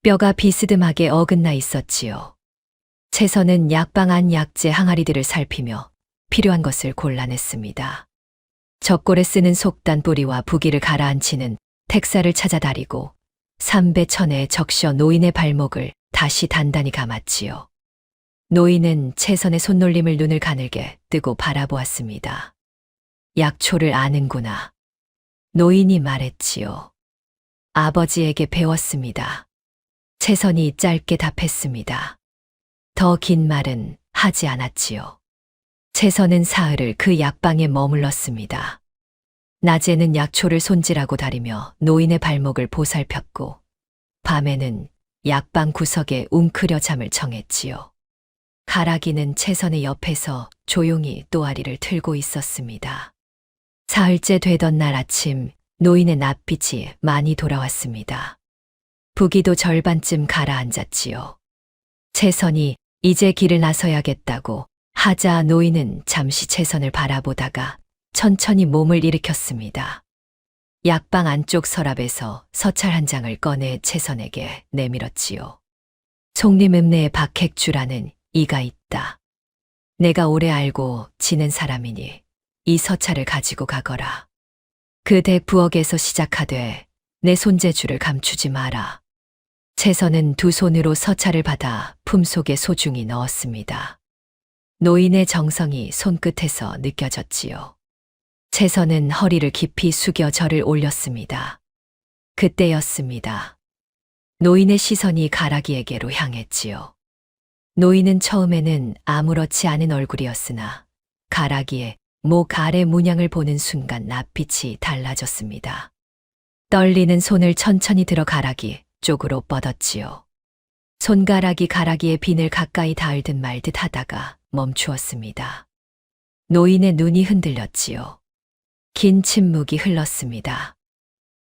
뼈가 비스듬하게 어긋나 있었지요. 채선은 약방 안 약재 항아리들을 살피며 필요한 것을 골라냈습니다. 적골에 쓰는 속단 뿌리와 부기를 가라앉히는 택사를 찾아 다리고 삼배천에 적셔 노인의 발목을 다시 단단히 감았지요. 노인은 채선의 손놀림을 눈을 가늘게 뜨고 바라보았습니다. 약초를 아는구나. 노인이 말했지요. 아버지에게 배웠습니다. 채선이 짧게 답했습니다. 더 긴 말은 하지 않았지요. 채선은 사흘을 그 약방에 머물렀습니다. 낮에는 약초를 손질하고 다리며 노인의 발목을 보살폈고 밤에는 약방 구석에 웅크려 잠을 청했지요. 가라기는 채선의 옆에서 조용히 또아리를 틀고 있었습니다. 사흘째 되던 날 아침 노인의 낯빛이 많이 돌아왔습니다. 부기도 절반쯤 가라앉았지요. 채선이 이제 길을 나서야겠다고 하자 노인은 잠시 채선을 바라보다가 천천히 몸을 일으켰습니다. 약방 안쪽 서랍에서 서찰 한 장을 꺼내 채선에게 내밀었지요. 송림 읍내에 박핵주라는 이가 있다. 내가 오래 알고 지낸 사람이니 이 서찰을 가지고 가거라. 그 댁 부엌에서 시작하되 내 손재주를 감추지 마라. 채선은 두 손으로 서찰을 받아 품속에 소중히 넣었습니다. 노인의 정성이 손끝에서 느껴졌지요. 채선은 허리를 깊이 숙여 절을 올렸습니다. 그때였습니다. 노인의 시선이 가락이에게로 향했지요. 노인은 처음에는 아무렇지 않은 얼굴이었으나 가락이의 목 아래 문양을 보는 순간 낯빛이 달라졌습니다. 떨리는 손을 천천히 들어 가락이 쪽으로 뻗었지요. 손가락이 가락이의 빈을 가까이 닿을 듯 말 듯 하다가 멈추었습니다. 노인의 눈이 흔들렸지요. 긴 침묵이 흘렀습니다.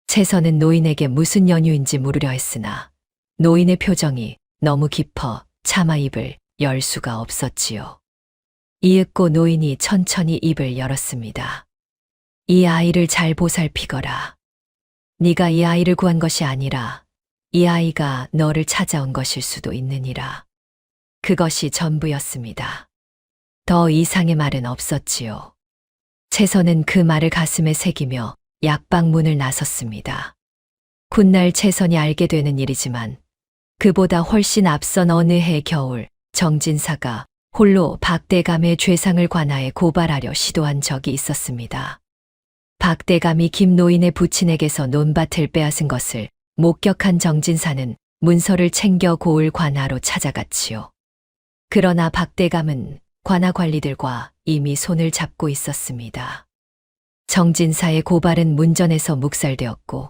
채선은 노인에게 무슨 연유인지 물으려 했으나 노인의 표정이 너무 깊어 차마 입을 열 수가 없었지요. 이윽고 노인이 천천히 입을 열었습니다. 이 아이를 잘 보살피거라. 네가 이 아이를 구한 것이 아니라 이 아이가 너를 찾아온 것일 수도 있느니라. 그것이 전부였습니다. 더 이상의 말은 없었지요. 채선은 그 말을 가슴에 새기며 약방문을 나섰습니다. 훗날 채선이 알게 되는 일이지만 그보다 훨씬 앞선 어느 해 겨울 정진사가 홀로 박대감의 죄상을 관하에 고발하려 시도한 적이 있었습니다. 박대감이 김노인의 부친에게서 논밭을 빼앗은 것을 목격한 정진사는 문서를 챙겨 고을 관하로 찾아갔지요. 그러나 박대감은 관하 관리들과 이미 손을 잡고 있었습니다. 정진사의 고발은 문전에서 묵살되었고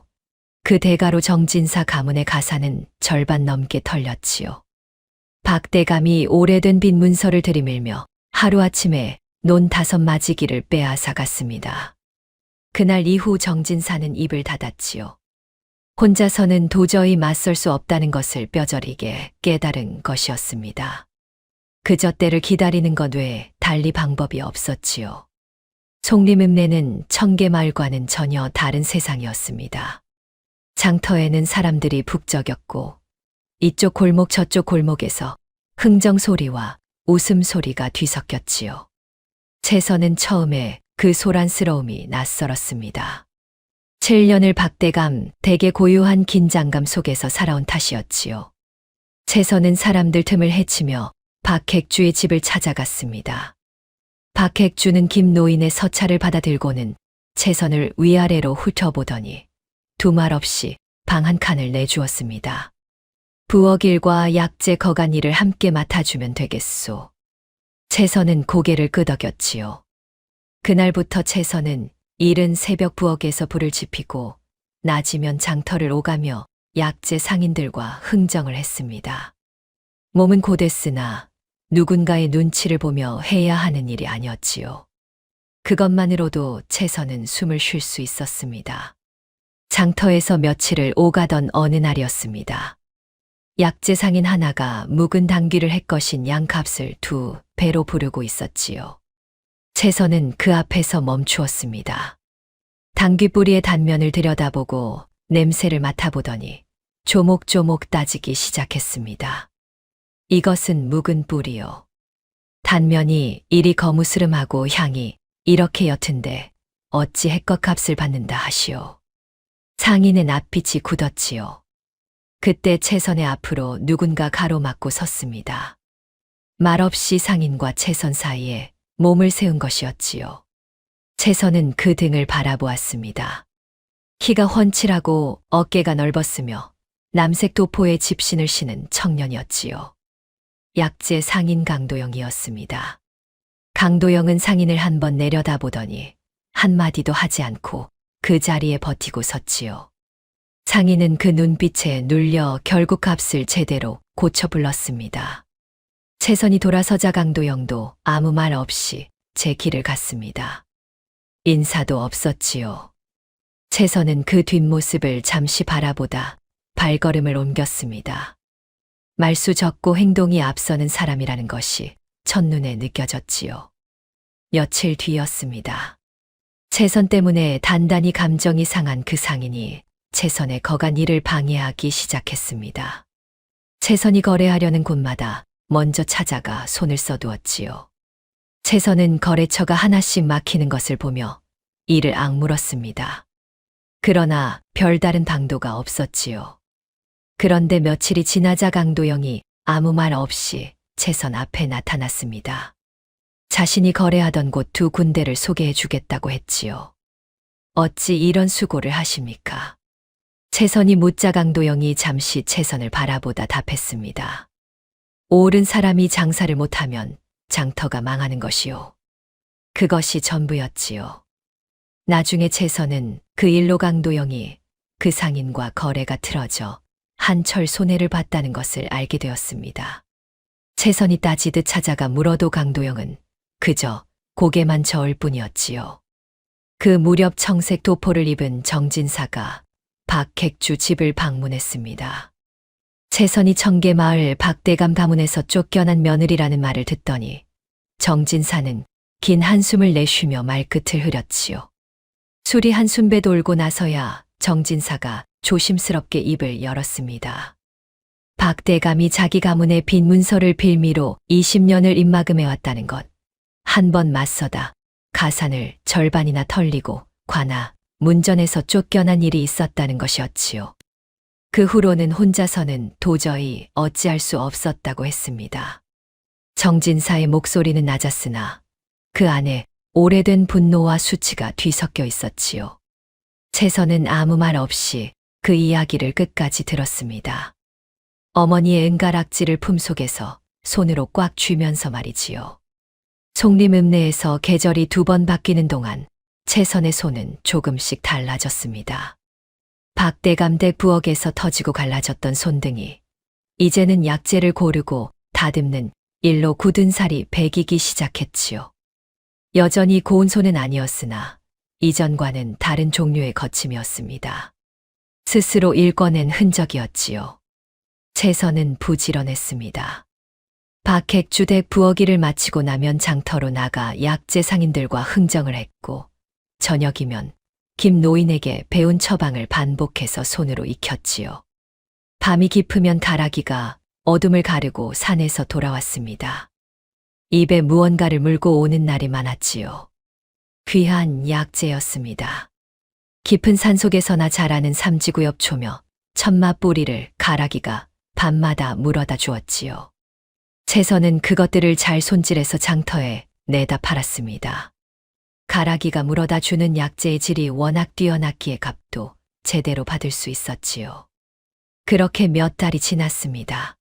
그 대가로 정진사 가문의 가사는 절반 넘게 털렸지요. 박대감이 오래된 빈 문서를 들이밀며 하루아침에 논 5마지기를 빼앗아 갔습니다. 그날 이후 정진사는 입을 닫았지요. 혼자서는 도저히 맞설 수 없다는 것을 뼈저리게 깨달은 것이었습니다. 그저 때를 기다리는 것 외에 달리 방법이 없었지요. 송림읍내는 청계마을과는 전혀 다른 세상이었습니다. 장터에는 사람들이 북적였고 이쪽 골목 저쪽 골목에서 흥정소리와 웃음소리가 뒤섞였지요. 채선은 처음에 그 소란스러움이 낯설었습니다. 7년을 박대감 댁의 고요한 긴장감 속에서 살아온 탓이었지요. 채선은 사람들 틈을 헤치며 박핵주의 집을 찾아갔습니다. 박핵주는 김노인의 서찰을 받아들고는 채선을 위아래로 훑어보더니 두말 없이 방 한 칸을 내주었습니다. 부엌일과 약재 거간 일을 함께 맡아주면 되겠소. 채선은 고개를 끄덕였지요. 그날부터 채선은 이른 새벽 부엌에서 불을 지피고 낮이면 장터를 오가며 약재 상인들과 흥정을 했습니다. 몸은 고됐으나 누군가의 눈치를 보며 해야 하는 일이 아니었지요. 그것만으로도 채선은 숨을 쉴 수 있었습니다. 장터에서 며칠을 오가던 어느 날이었습니다. 약재 상인 하나가 묵은 당귀를 햇것인 양값을 2배로 부르고 있었지요. 채선은 그 앞에서 멈추었습니다. 당귀 뿌리의 단면을 들여다보고 냄새를 맡아보더니 조목조목 따지기 시작했습니다. 이것은 묵은 뿌리요. 단면이 이리 거무스름하고 향이 이렇게 옅은데 어찌 햇것값을 받는다 하시오. 상인의 낯빛이 굳었지요. 그때 채선의 앞으로 누군가 가로막고 섰습니다. 말없이 상인과 채선 사이에 몸을 세운 것이었지요. 채선은 그 등을 바라보았습니다. 키가 훤칠하고 어깨가 넓었으며 남색 도포에 집신을 신은 청년이었지요. 약재 상인 강도영이었습니다. 강도영은 상인을 한번 내려다보더니 한마디도 하지 않고 그 자리에 버티고 섰지요. 상인은 그 눈빛에 눌려 결국 값을 제대로 고쳐 불렀습니다. 채선이 돌아서자 강도영도 아무 말 없이 제 길을 갔습니다. 인사도 없었지요. 채선은 그 뒷모습을 잠시 바라보다 발걸음을 옮겼습니다. 말수 적고 행동이 앞서는 사람이라는 것이 첫눈에 느껴졌지요. 며칠 뒤였습니다. 채선 때문에 단단히 감정이 상한 그 상인이 채선의 거간 일을 방해하기 시작했습니다. 채선이 거래하려는 곳마다 먼저 찾아가 손을 써두었지요. 채선은 거래처가 하나씩 막히는 것을 보며 이를 악물었습니다. 그러나 별다른 방도가 없었지요. 그런데 며칠이 지나자 강도영이 아무 말 없이 채선 앞에 나타났습니다. 자신이 거래하던 곳 2군데를 소개해 주겠다고 했지요. 어찌 이런 수고를 하십니까? 채선이 묻자 강도영이 잠시 채선을 바라보다 답했습니다. 옳은 사람이 장사를 못하면 장터가 망하는 것이요. 그것이 전부였지요. 나중에 채선은 그 일로 강도영이 그 상인과 거래가 틀어져 한철 손해를 봤다는 것을 알게 되었습니다. 채선이 따지듯 찾아가 물어도 강도영은 그저 고개만 저을 뿐이었지요. 그 무렵 청색 도포를 입은 정진사가 박객주 집을 방문했습니다. 채선이 청계마을 박대감 가문에서 쫓겨난 며느리라는 말을 듣더니 정진사는 긴 한숨을 내쉬며 말끝을 흐렸지요. 술이 한숨배 돌고 나서야 정진사가 조심스럽게 입을 열었습니다. 박대감이 자기 가문의 빈 문서를 빌미로 20년을 입막음해왔다는 것. 한 번 맞서다 가산을 절반이나 털리고 관아, 문전에서 쫓겨난 일이 있었다는 것이었지요. 그 후로는 혼자서는 도저히 어찌할 수 없었다고 했습니다. 정진사의 목소리는 낮았으나 그 안에 오래된 분노와 수치가 뒤섞여 있었지요. 채선은 아무 말 없이 그 이야기를 끝까지 들었습니다. 어머니의 은가락지를 품속에서 손으로 꽉 쥐면서 말이지요. 송림 읍내에서 계절이 2번 바뀌는 동안 채선의 손은 조금씩 달라졌습니다. 박대감 댁 부엌에서 터지고 갈라졌던 손등이 이제는 약재를 고르고 다듬는 일로 굳은 살이 배기기 시작했지요. 여전히 고운 손은 아니었으나 이전과는 다른 종류의 거침이었습니다. 스스로 일궈낸 흔적이었지요. 채선은 부지런했습니다. 박객주 댁 부엌일을 마치고 나면 장터로 나가 약재 상인들과 흥정을 했고 저녁이면 김 노인에게 배운 처방을 반복해서 손으로 익혔지요. 밤이 깊으면 가라기가 어둠을 가르고 산에서 돌아왔습니다. 입에 무언가를 물고 오는 날이 많았지요. 귀한 약재였습니다. 깊은 산속에서나 자라는 삼지구엽초며 천마 뿌리를 가라기가 밤마다 물어다 주었지요. 채선은 그것들을 잘 손질해서 장터에 내다 팔았습니다. 가라기가 물어다 주는 약재의 질이 워낙 뛰어났기에 값도 제대로 받을 수 있었지요. 그렇게 몇 달이 지났습니다.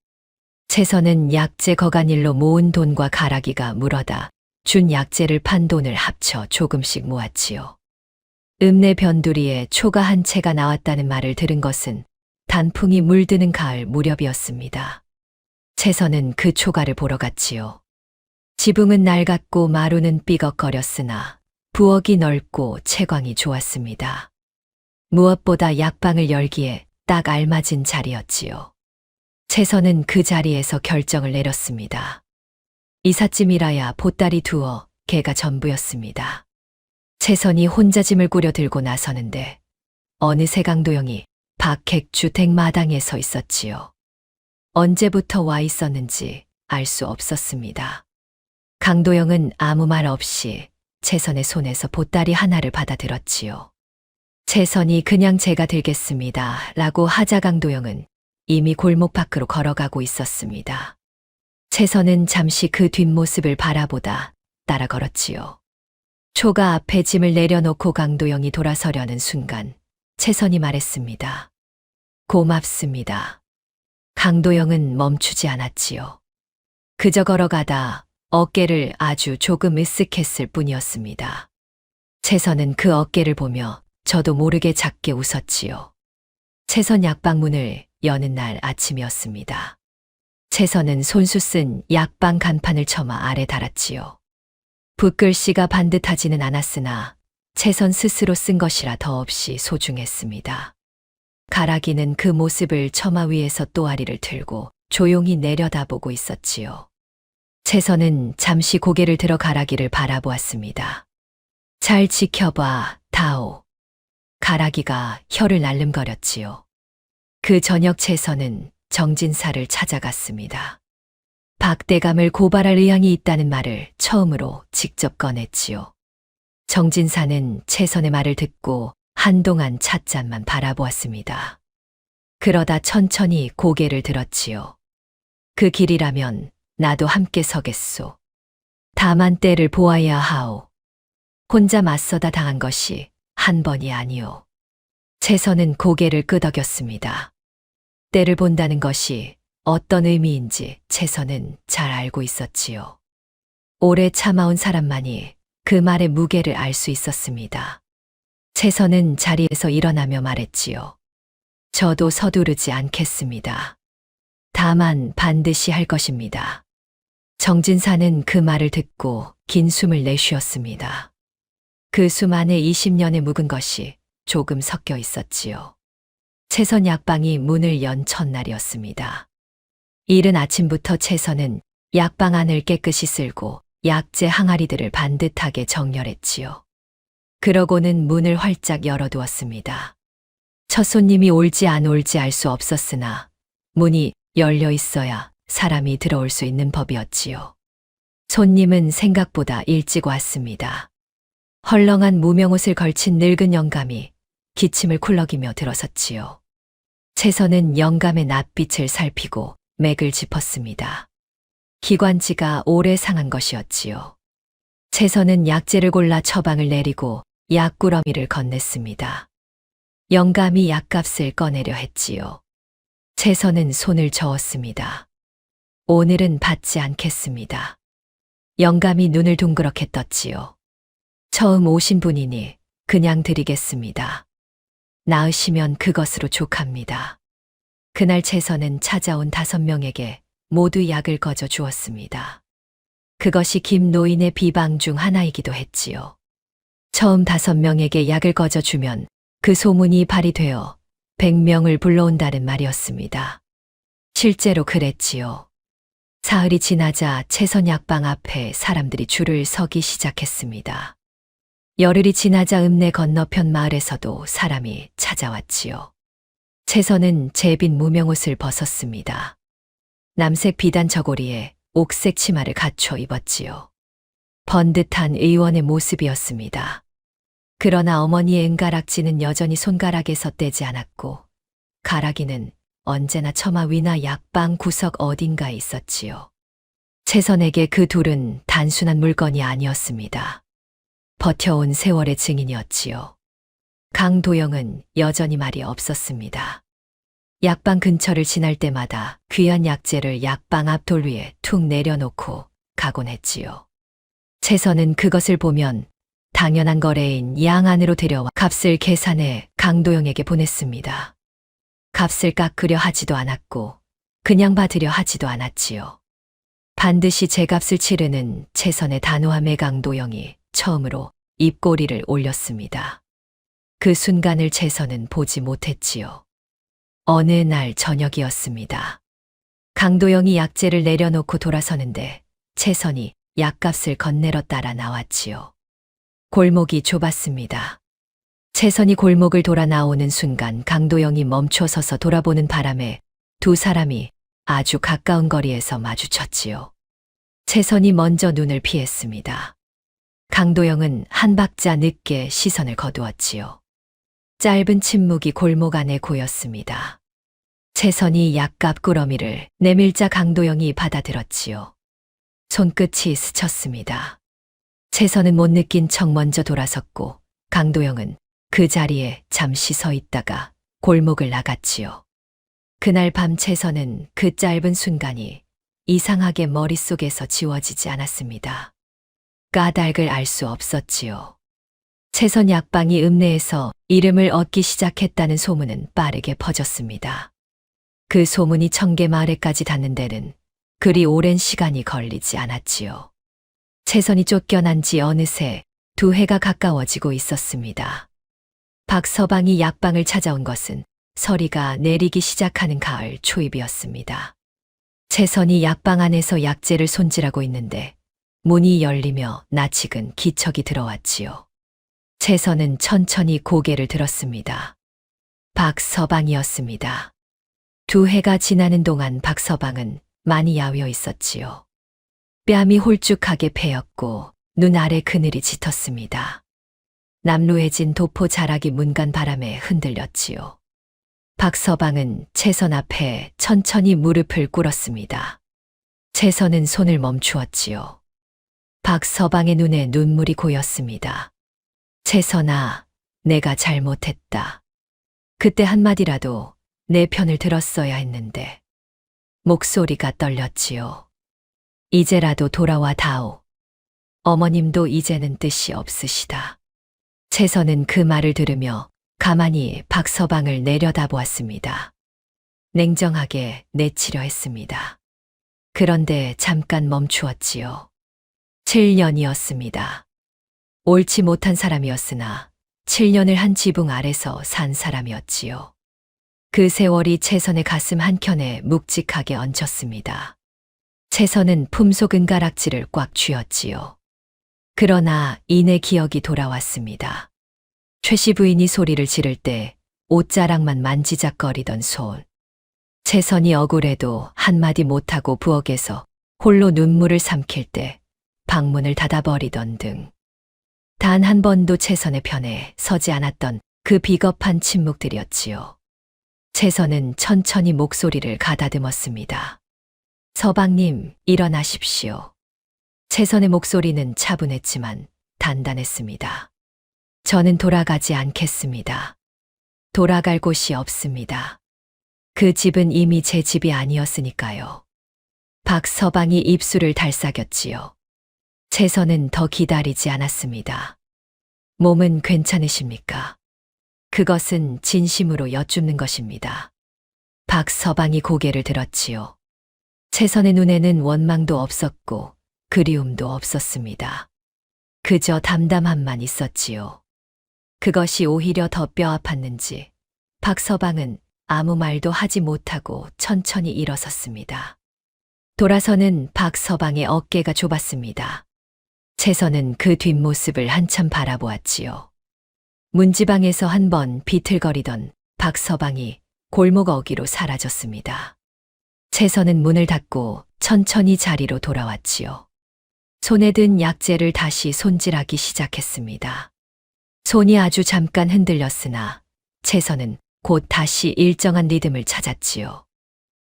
채선은 약재 거간일로 모은 돈과 가라기가 물어다 준 약재를 판 돈을 합쳐 조금씩 모았지요. 읍내 변두리에 초가 한 채가 나왔다는 말을 들은 것은 단풍이 물드는 가을 무렵이었습니다. 채선은 그 초가를 보러 갔지요. 지붕은 낡았고 마루는 삐걱거렸으나 부엌이 넓고 채광이 좋았습니다. 무엇보다 약방을 열기에 딱 알맞은 자리였지요. 채선은 그 자리에서 결정을 내렸습니다. 이삿짐이라야 보따리 두어 개가 전부였습니다. 채선이 혼자 짐을 꾸려 들고 나서는데 어느새 강도영이 박객주 댁 마당에 서 있었지요. 언제부터 와 있었는지 알 수 없었습니다. 강도영은 아무 말 없이 채선의 손에서 보따리 하나를 받아 들었지요. 채선이 그냥 제가 들겠습니다. 라고 하자 강도영은 이미 골목 밖으로 걸어가고 있었습니다. 채선은 잠시 그 뒷모습을 바라보다 따라 걸었지요. 초가 앞에 짐을 내려놓고 강도영이 돌아서려는 순간 채선이 말했습니다. 고맙습니다. 강도영은 멈추지 않았지요. 그저 걸어가다 어깨를 아주 조금 으쓱했을 뿐이었습니다. 채선은 그 어깨를 보며 저도 모르게 작게 웃었지요. 채선 약방문을 여는 날 아침이었습니다. 채선은 손수 쓴 약방 간판을 처마 아래 달았지요. 붓글씨가 반듯하지는 않았으나 채선 스스로 쓴 것이라 더없이 소중했습니다. 가라기는 그 모습을 처마 위에서 또아리를 들고 조용히 내려다보고 있었지요. 채선은 잠시 고개를 들어 가라기를 바라보았습니다. 잘 지켜봐, 다오. 가라기가 혀를 날름거렸지요. 그 저녁 채선은 정진사를 찾아갔습니다. 박대감을 고발할 의향이 있다는 말을 처음으로 직접 꺼냈지요. 정진사는 채선의 말을 듣고 한동안 찻잔만 바라보았습니다. 그러다 천천히 고개를 들었지요. 그 길이라면 나도 함께 서겠소. 다만 때를 보아야 하오. 혼자 맞서다 당한 것이 한 번이 아니오. 채선은 고개를 끄덕였습니다. 때를 본다는 것이 어떤 의미인지 채선은 잘 알고 있었지요. 오래 참아온 사람만이 그 말의 무게를 알 수 있었습니다. 채선은 자리에서 일어나며 말했지요. 저도 서두르지 않겠습니다. 다만 반드시 할 것입니다. 정진사는 그 말을 듣고 긴 숨을 내쉬었습니다. 그 숨 안에 20년의 묵은 것이 조금 섞여 있었지요. 채선 약방이 문을 연 첫날이었습니다. 이른 아침부터 채선은 약방 안을 깨끗이 쓸고 약재 항아리들을 반듯하게 정렬했지요. 그러고는 문을 활짝 열어두었습니다. 첫 손님이 올지 안 올지 알 수 없었으나 문이 열려 있어야 사람이 들어올 수 있는 법이었지요. 손님은 생각보다 일찍 왔습니다. 헐렁한 무명옷을 걸친 늙은 영감이 기침을 쿨럭이며 들어섰지요. 채선은 영감의 낯빛을 살피고 맥을 짚었습니다. 기관지가 오래 상한 것이었지요. 채선은 약재를 골라 처방을 내리고 약꾸러미를 건넸습니다. 영감이 약값을 꺼내려 했지요. 채선은 손을 저었습니다. 오늘은 받지 않겠습니다. 영감이 눈을 둥그렇게 떴지요. 처음 오신 분이니 그냥 드리겠습니다. 나으시면 그것으로 족합니다. 그날 채선은 찾아온 5명에게 모두 약을 거저 주었습니다. 그것이 김 노인의 비방 중 하나이기도 했지요. 처음 5명에게 약을 거저 주면 그 소문이 발휘되어 100명을 불러온다는 말이었습니다. 실제로 그랬지요. 사흘이 지나자 채선 약방 앞에 사람들이 줄을 서기 시작했습니다. 열흘이 지나자 읍내 건너편 마을에서도 사람이 찾아왔지요. 채선은 제빈 무명옷을 벗었습니다. 남색 비단 저고리에 옥색 치마를 갖춰 입었지요. 번듯한 의원의 모습이었습니다. 그러나 어머니의 은가락지는 여전히 손가락에서 떼지 않았고 가락이는 언제나 처마 위나 약방 구석 어딘가에 있었지요. 채선에게 그 둘은 단순한 물건이 아니었습니다. 버텨온 세월의 증인이었지요. 강도영은 여전히 말이 없었습니다. 약방 근처를 지날 때마다 귀한 약재를 약방 앞 돌 위에 툭 내려놓고 가곤 했지요. 채선은 그것을 보면 당연한 거래인 양 안으로 데려와 값을 계산해 강도영에게 보냈습니다. 값을 깎으려 하지도 않았고 그냥 받으려 하지도 않았지요. 반드시 제 값을 치르는 채선의 단호함에 강도영이 처음으로 입꼬리를 올렸습니다. 그 순간을 채선은 보지 못했지요. 어느 날 저녁이었습니다. 강도영이 약재를 내려놓고 돌아서는데 채선이 약값을 건네러 따라 나왔지요. 골목이 좁았습니다. 채선이 골목을 돌아 나오는 순간 강도영이 멈춰서서 돌아보는 바람에 두 사람이 아주 가까운 거리에서 마주쳤지요. 채선이 먼저 눈을 피했습니다. 강도영은 한 박자 늦게 시선을 거두었지요. 짧은 침묵이 골목 안에 고였습니다. 채선이 약값 꾸러미를 내밀자 강도영이 받아들었지요. 손끝이 스쳤습니다. 채선은 못 느낀 척 먼저 돌아섰고 강도영은 그 자리에 잠시 서 있다가 골목을 나갔지요. 그날 밤 채선은 그 짧은 순간이 이상하게 머릿속에서 지워지지 않았습니다. 까닭을 알 수 없었지요. 채선 약방이 읍내에서 이름을 얻기 시작했다는 소문은 빠르게 퍼졌습니다. 그 소문이 청계마을에까지 닿는 데는 그리 오랜 시간이 걸리지 않았지요. 채선이 쫓겨난 지 어느새 2해가 가까워지고 있었습니다. 박서방이 약방을 찾아온 것은 서리가 내리기 시작하는 가을 초입이었습니다. 채선이 약방 안에서 약재를 손질하고 있는데 문이 열리며 낯익은 기척이 들어왔지요. 채선은 천천히 고개를 들었습니다. 박서방이었습니다. 2해가 지나는 동안 박서방은 많이 야위어 있었지요. 뺨이 홀쭉하게 패였고 눈 아래 그늘이 짙었습니다. 남루해진 도포 자락이 문간 바람에 흔들렸지요. 박서방은 채선 앞에 천천히 무릎을 꿇었습니다. 채선은 손을 멈추었지요. 박서방의 눈에 눈물이 고였습니다. 채선아, 내가 잘못했다. 그때 한마디라도 내 편을 들었어야 했는데. 목소리가 떨렸지요. 이제라도 돌아와 다오. 어머님도 이제는 뜻이 없으시다. 채선은 그 말을 들으며 가만히 박서방을 내려다보았습니다. 냉정하게 내치려 했습니다. 그런데 잠깐 멈추었지요. 7년이었습니다. 옳지 못한 사람이었으나 7년을 한 지붕 아래서 산 사람이었지요. 그 세월이 채선의 가슴 한켠에 묵직하게 얹혔습니다. 채선은 품속 은가락지를 꽉 쥐었지요. 그러나 이내 기억이 돌아왔습니다. 최씨 부인이 소리를 지를 때 옷자락만 만지작거리던 손. 채선이 억울해도 한마디 못하고 부엌에서 홀로 눈물을 삼킬 때 방문을 닫아버리던 등. 단 한 번도 채선의 편에 서지 않았던 그 비겁한 침묵들이었지요. 채선은 천천히 목소리를 가다듬었습니다. 서방님, 일어나십시오. 채선의 목소리는 차분했지만 단단했습니다. 저는 돌아가지 않겠습니다. 돌아갈 곳이 없습니다. 그 집은 이미 제 집이 아니었으니까요. 박서방이 입술을 달싹였지요. 채선은 더 기다리지 않았습니다. 몸은 괜찮으십니까? 그것은 진심으로 여쭙는 것입니다. 박서방이 고개를 들었지요. 채선의 눈에는 원망도 없었고 그리움도 없었습니다. 그저 담담함만 있었지요. 그것이 오히려 더 뼈아팠는지 박서방은 아무 말도 하지 못하고 천천히 일어섰습니다. 돌아서는 박서방의 어깨가 좁았습니다. 채선은 그 뒷모습을 한참 바라보았지요. 문지방에서 한 번 비틀거리던 박서방이 골목 어귀로 사라졌습니다. 채선은 문을 닫고 천천히 자리로 돌아왔지요. 손에 든 약재를 다시 손질하기 시작했습니다. 손이 아주 잠깐 흔들렸으나 채선은 곧 다시 일정한 리듬을 찾았지요.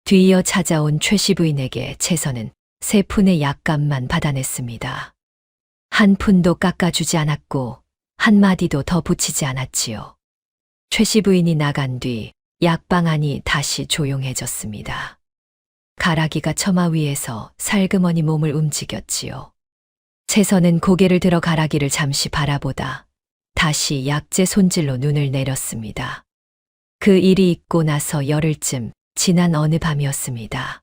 뒤이어 찾아온 최씨 부인에게 채선은 3푼의 약값만 받아냈습니다. 한 푼도 깎아주지 않았고 한마디도 더 붙이지 않았지요. 최씨 부인이 나간 뒤 약방 안이 다시 조용해졌습니다. 가락이가 처마 위에서 살그머니 몸을 움직였지요. 채선은 고개를 들어 가락이를 잠시 바라보다 다시 약재 손질로 눈을 내렸습니다. 그 일이 있고 나서 열흘쯤 지난 어느 밤이었습니다.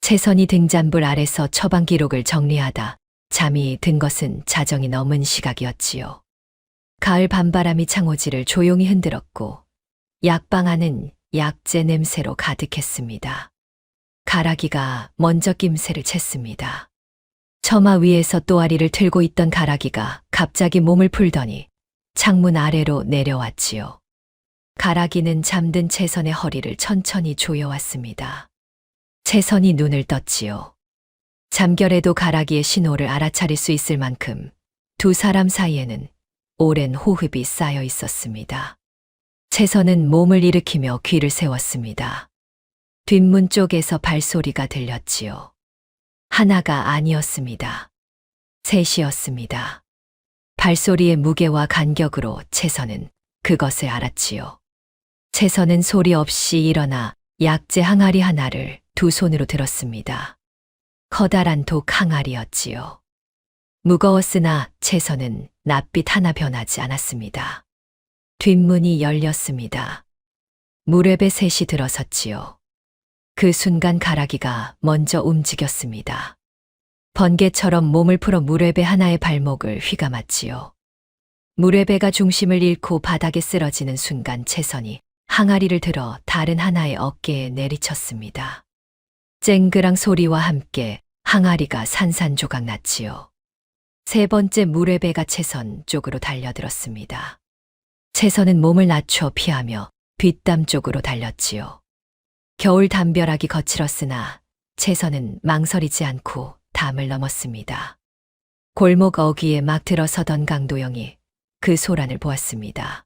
채선이 등잔불 아래서 처방 기록을 정리하다 잠이 든 것은 자정이 넘은 시각이었지요. 가을 밤바람이 창호지를 조용히 흔들었고 약방 안은 약재 냄새로 가득했습니다. 가락이가 먼저 낌새를 챘습니다. 처마 위에서 또아리를 틀고 있던 가락이가 갑자기 몸을 풀더니 창문 아래로 내려왔지요. 가락이는 잠든 채선의 허리를 천천히 조여왔습니다. 채선이 눈을 떴지요. 잠결에도 가락이의 신호를 알아차릴 수 있을 만큼 두 사람 사이에는 오랜 호흡이 쌓여 있었습니다. 채선은 몸을 일으키며 귀를 세웠습니다. 뒷문 쪽에서 발소리가 들렸지요. 하나가 아니었습니다. 셋이었습니다. 발소리의 무게와 간격으로 채선은 그것을 알았지요. 채선은 소리 없이 일어나 약재 항아리 하나를 두 손으로 들었습니다. 커다란 독 항아리였지요. 무거웠으나 채선은 낯빛 하나 변하지 않았습니다. 뒷문이 열렸습니다. 무렵에 셋이 들어섰지요. 그 순간 가락이가 먼저 움직였습니다. 번개처럼 몸을 풀어 무렵의 하나의 발목을 휘감았지요. 무렵배가 중심을 잃고 바닥에 쓰러지는 순간 채선이 항아리를 들어 다른 하나의 어깨에 내리쳤습니다. 쨍그랑 소리와 함께 항아리가 산산조각 났지요. 세 번째 무렵배가 채선 쪽으로 달려들었습니다. 채선은 몸을 낮춰 피하며 뒷담 쪽으로 달렸지요. 겨울 담벼락이 거칠었으나 채선은 망설이지 않고 담을 넘었습니다. 골목 어귀에 막 들어서던 강도영이 그 소란을 보았습니다.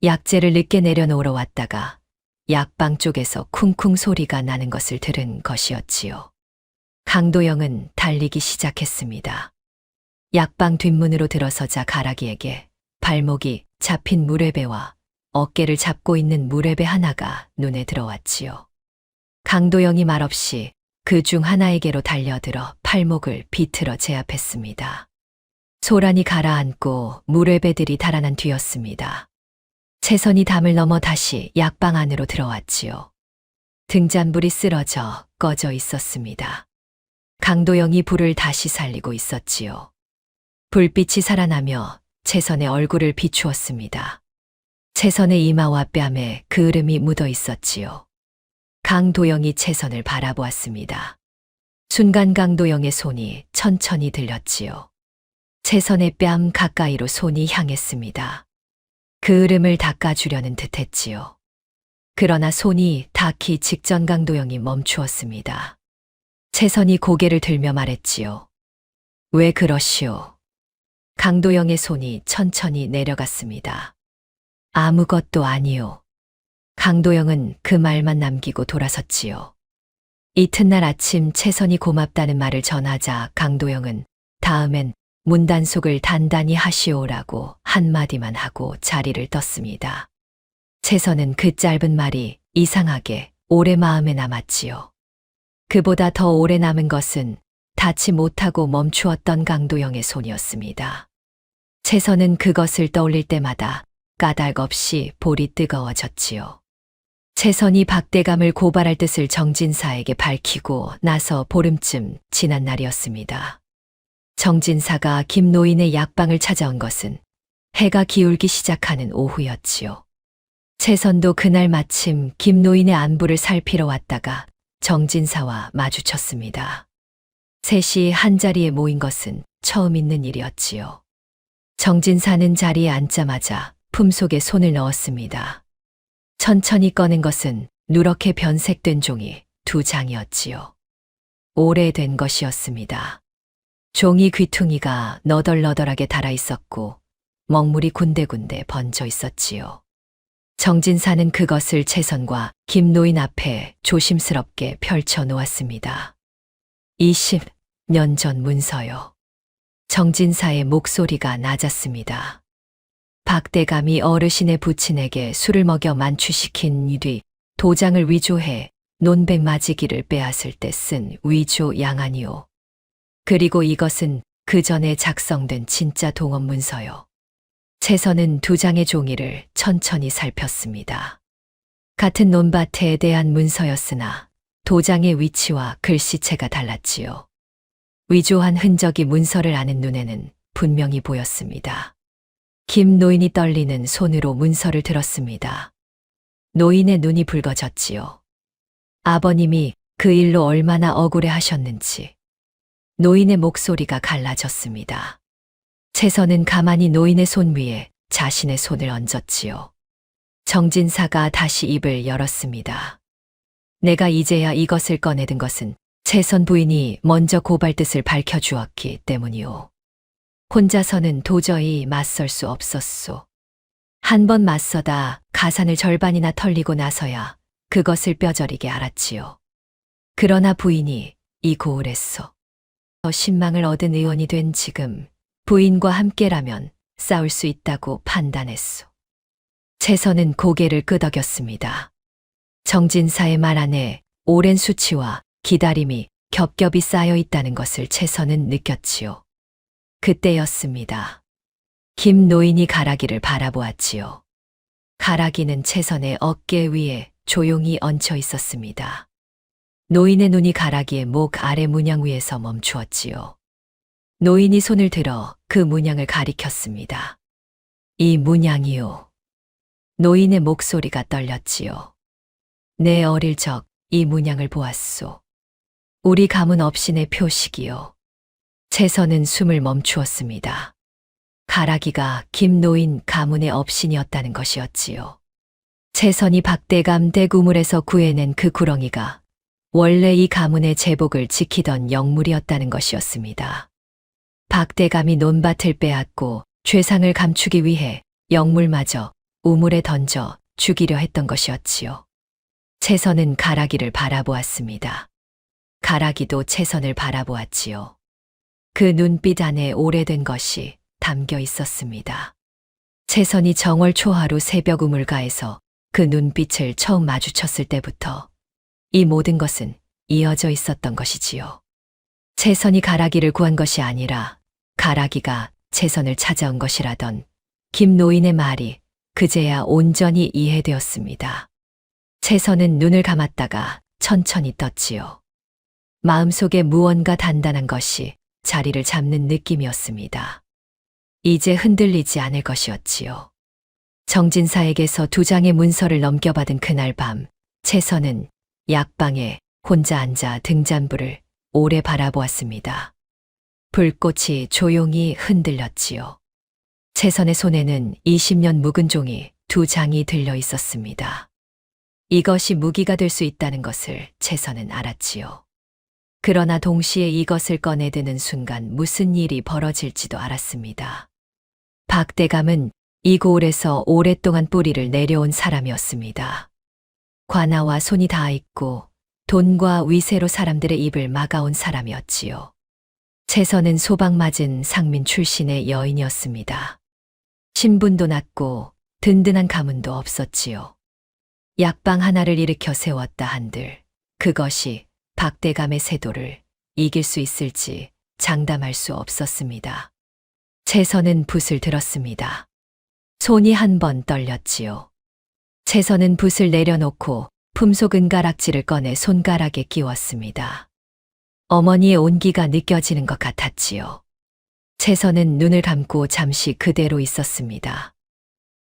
약재를 늦게 내려놓으러 왔다가 약방 쪽에서 쿵쿵 소리가 나는 것을 들은 것이었지요. 강도영은 달리기 시작했습니다. 약방 뒷문으로 들어서자 가락이에게 발목이 잡힌 물회배와 어깨를 잡고 있는 물회배 하나가 눈에 들어왔지요. 강도영이 말없이 그 중 하나에게로 달려들어 팔목을 비틀어 제압했습니다. 소란이 가라앉고 물회배들이 달아난 뒤였습니다. 채선이 담을 넘어 다시 약방 안으로 들어왔지요. 등잔불이 쓰러져 꺼져 있었습니다. 강도영이 불을 다시 살리고 있었지요. 불빛이 살아나며 채선의 얼굴을 비추었습니다. 채선의 이마와 뺨에 그을음이 묻어 있었지요. 강도영이 채선을 바라보았습니다. 순간 강도영의 손이 천천히 들렸지요. 채선의 뺨 가까이로 손이 향했습니다. 그을음을 닦아주려는 듯했지요. 그러나 손이 닿기 직전 강도영이 멈추었습니다. 채선이 고개를 들며 말했지요. 왜 그러시오? 강도영의 손이 천천히 내려갔습니다. 아무것도 아니요. 강도영은 그 말만 남기고 돌아섰지요. 이튿날 아침 채선이 고맙다는 말을 전하자 강도영은 다음엔 문단속을 단단히 하시오라고 한마디만 하고 자리를 떴습니다. 채선은 그 짧은 말이 이상하게 오래 마음에 남았지요. 그보다 더 오래 남은 것은 닿지 못하고 멈추었던 강도영의 손이었습니다. 채선은 그것을 떠올릴 때마다 까닭없이 볼이 뜨거워졌지요. 채선이 박대감을 고발할 뜻을 정진사에게 밝히고 나서 보름쯤 지난 날이었습니다. 정진사가 김노인의 약방을 찾아온 것은 해가 기울기 시작하는 오후였지요. 채선도 그날 마침 김노인의 안부를 살피러 왔다가 정진사와 마주쳤습니다. 셋이 한자리에 모인 것은 처음 있는 일이었지요. 정진사는 자리에 앉자마자 품속에 손을 넣었습니다. 천천히 꺼낸 것은 누렇게 변색된 종이 2장이었지요. 오래된 것이었습니다. 종이 귀퉁이가 너덜너덜하게 달아 있었고 먹물이 군데군데 번져 있었지요. 정진사는 그것을 채선과 김노인 앞에 조심스럽게 펼쳐 놓았습니다. 20년 전 문서요. 정진사의 목소리가 낮았습니다. 박대감이 어르신의 부친에게 술을 먹여 만취시킨 뒤 도장을 위조해 논백맞이기를 빼앗을 때 쓴 위조 양안이요. 그리고 이것은 그 전에 작성된 진짜 동원 문서요. 채선은 2장의 종이를 천천히 살폈습니다. 같은 논밭에 대한 문서였으나 도장의 위치와 글씨체가 달랐지요. 위조한 흔적이 문서를 아는 눈에는 분명히 보였습니다. 김노인이 떨리는 손으로 문서를 들었습니다. 노인의 눈이 붉어졌지요. 아버님이 그 일로 얼마나 억울해 하셨는지. 노인의 목소리가 갈라졌습니다. 채선은 가만히 노인의 손 위에 자신의 손을 얹었지요. 정진사가 다시 입을 열었습니다. 내가 이제야 이것을 꺼내든 것은 채선 부인이 먼저 고발 뜻을 밝혀주었기 때문이오. 혼자서는 도저히 맞설 수 없었소. 한 번 맞서다 가산을 절반이나 털리고 나서야 그것을 뼈저리게 알았지요. 그러나 부인이 이 고을에서 신망을 얻은 의원이 된 지금 부인과 함께라면 싸울 수 있다고 판단했소. 채선은 고개를 끄덕였습니다. 정진사의 말 안에 오랜 수치와 기다림이 겹겹이 쌓여 있다는 것을 채선은 느꼈지요. 그때였습니다. 김노인이 가락이를 바라보았지요. 가락이는 채선의 어깨 위에 조용히 얹혀 있었습니다. 노인의 눈이 가락이의 목 아래 문양 위에서 멈추었지요. 노인이 손을 들어 그 문양을 가리켰습니다. 이 문양이요. 노인의 목소리가 떨렸지요. 내 어릴 적 이 문양을 보았소. 우리 가문 업신의 표식이요. 채선은 숨을 멈추었습니다. 가락이가 김노인 가문의 업신이었다는 것이었지요. 채선이 박대감 대구물에서 구해낸 그 구렁이가 원래 이 가문의 제복을 지키던 영물이었다는 것이었습니다. 박대감이 논밭을 빼앗고 죄상을 감추기 위해 영물마저 우물에 던져 죽이려 했던 것이었지요. 채선은 가락이를 바라보았습니다. 가락이도 채선을 바라보았지요. 그 눈빛 안에 오래된 것이 담겨 있었습니다. 채선이 정월 초하루 새벽 우물가에서 그 눈빛을 처음 마주쳤을 때부터 이 모든 것은 이어져 있었던 것이지요. 채선이 가락이를 구한 것이 아니라 가락이가 채선을 찾아온 것이라던 김 노인의 말이 그제야 온전히 이해되었습니다. 채선은 눈을 감았다가 천천히 떴지요. 마음속에 무언가 단단한 것이 자리를 잡는 느낌이었습니다. 이제 흔들리지 않을 것이었지요. 정진사에게서 2장의 문서를 넘겨받은 그날 밤, 채선은 약방에 혼자 앉아 등잔불을 오래 바라보았습니다. 불꽃이 조용히 흔들렸지요. 채선의 손에는 20년 묵은 종이 2장이 들려 있었습니다. 이것이 무기가 될 수 있다는 것을 채선은 알았지요. 그러나 동시에 이것을 꺼내드는 순간 무슨 일이 벌어질지도 알았습니다. 박대감은 이 고을에서 오랫동안 뿌리를 내려온 사람이었습니다. 관아와 손이 닿아 있고 돈과 위세로 사람들의 입을 막아온 사람이었지요. 채선은 소방 맞은 상민 출신의 여인이었습니다. 신분도 낮고 든든한 가문도 없었지요. 약방 하나를 일으켜 세웠다 한들 그것이 박대감의 세도를 이길 수 있을지 장담할 수 없었습니다. 채선은 붓을 들었습니다. 손이 한 번 떨렸지요. 채선은 붓을 내려놓고 품속 은가락지를 꺼내 손가락에 끼웠습니다. 어머니의 온기가 느껴지는 것 같았지요. 채선은 눈을 감고 잠시 그대로 있었습니다.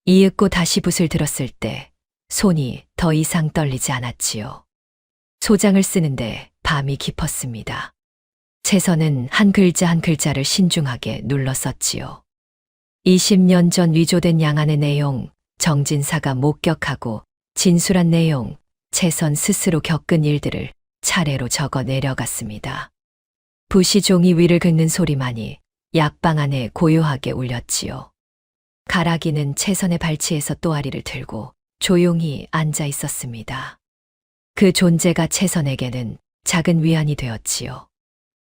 이윽고 다시 붓을 들었을 때 손이 더 이상 떨리지 않았지요. 소장을 쓰는데 밤이 깊었습니다. 채선은 한 글자 한 글자를 신중하게 눌러 썼지요. 20년 전 위조된 양안의 내용, 정진사가 목격하고 진술한 내용, 채선 스스로 겪은 일들을 차례로 적어 내려갔습니다. 붓이 종이 위를 긁는 소리만이 약방 안에 고요하게 울렸지요. 가락이는 채선의 발치에서 또아리를 들고 조용히 앉아 있었습니다. 그 존재가 채선에게는 작은 위안이 되었지요.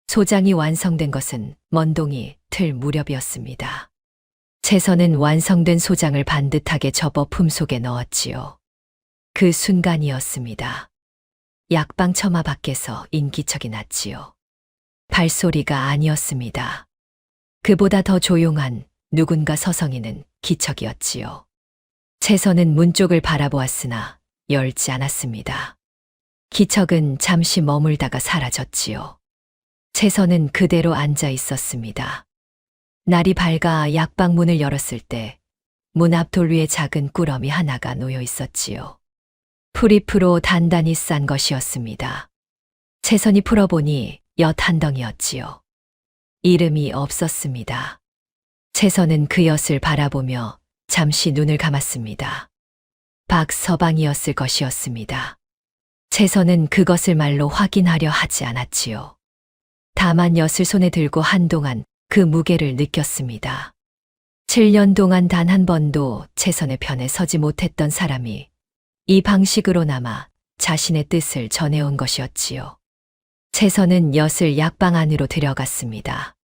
소장이 완성된 것은 먼동이 틀 무렵이었습니다. 채선은 완성된 소장을 반듯하게 접어 품속에 넣었지요. 그 순간이었습니다. 약방 처마 밖에서 인기척이 났지요. 발소리가 아니었습니다. 그보다 더 조용한 누군가 서성이는 기척이었지요. 채선은 문 쪽을 바라보았으나 열지 않았습니다. 기척은 잠시 머물다가 사라졌지요. 채선은 그대로 앉아 있었습니다. 날이 밝아 약방 문을 열었을 때 문 앞 돌 위에 작은 꾸러미 하나가 놓여 있었지요. 풀잎으로 단단히 싼 것이었습니다. 채선이 풀어보니 엿 한 덩이였지요. 이름이 없었습니다. 채선은 그 엿을 바라보며 잠시 눈을 감았습니다. 박서방이었을 것이었습니다. 채선은 그것을 말로 확인하려 하지 않았지요. 다만 엿을 손에 들고 한동안 그 무게를 느꼈습니다. 7년 동안 단 한 번도 채선의 편에 서지 못했던 사람이 이 방식으로나마 자신의 뜻을 전해온 것이었지요. 채선은 엿을 약방 안으로 들여갔습니다.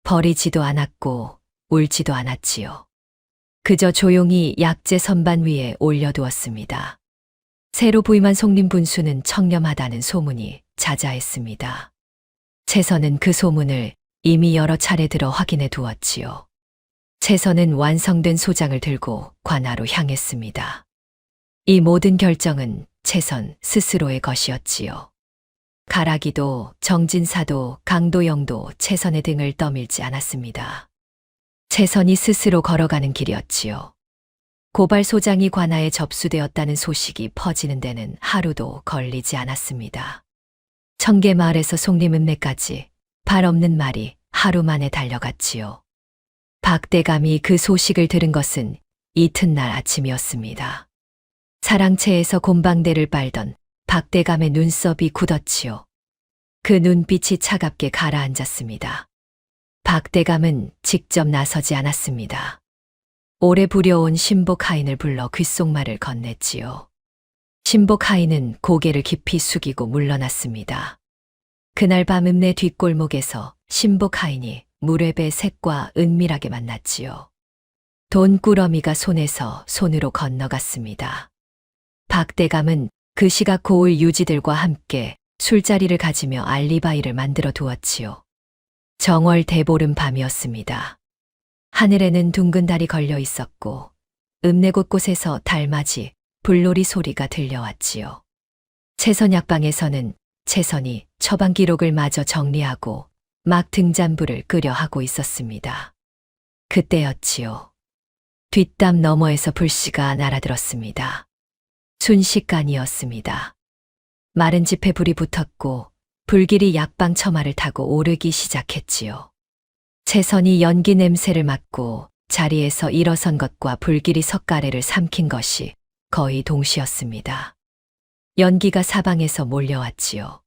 버리지도 않았고 울지도 않았지요. 그저 조용히 약재 선반 위에 올려두었습니다. 새로 부임한 송림 분수는 청렴하다는 소문이 자자했습니다. 채선은 그 소문을 이미 여러 차례 들어 확인해 두었지요. 채선은 완성된 소장을 들고 관아로 향했습니다. 이 모든 결정은 채선 스스로의 것이었지요. 가락이도 정진사도 강도영도 채선의 등을 떠밀지 않았습니다. 채선이 스스로 걸어가는 길이었지요. 고발 소장이 관아에 접수되었다는 소식이 퍼지는 데는 하루도 걸리지 않았습니다. 청계마을에서 송림읍내까지 발 없는 말이 하루 만에 달려갔지요. 박대감이 그 소식을 들은 것은 이튿날 아침이었습니다. 사랑채에서 곰방대를 빨던 박대감의 눈썹이 굳었지요. 그 눈빛이 차갑게 가라앉았습니다. 박대감은 직접 나서지 않았습니다. 오래 부려온 신복 하인을 불러 귓속말을 건넸지요. 신복 하인은 고개를 깊이 숙이고 물러났습니다. 그날 밤 읍내 뒷골목에서 신복 하인이 무렵의 셋과 은밀하게 만났지요. 돈꾸러미가 손에서 손으로 건너갔습니다. 박대감은 그 시각 고을 유지들과 함께 술자리를 가지며 알리바이를 만들어 두었지요. 정월 대보름 밤이었습니다. 하늘에는 둥근 달이 걸려 있었고 읍내 곳곳에서 달맞이, 불놀이 소리가 들려왔지요. 채선 약방에서는 채선이 처방 기록을 마저 정리하고 막 등잔불을 끄려 하고 있었습니다. 그때였지요. 뒷담 너머에서 불씨가 날아들었습니다. 순식간이었습니다. 마른 집에 불이 붙었고 불길이 약방 처마를 타고 오르기 시작했지요. 채선이 연기 냄새를 맡고 자리에서 일어선 것과 불길이 석가래를 삼킨 것이 거의 동시였습니다. 연기가 사방에서 몰려왔지요.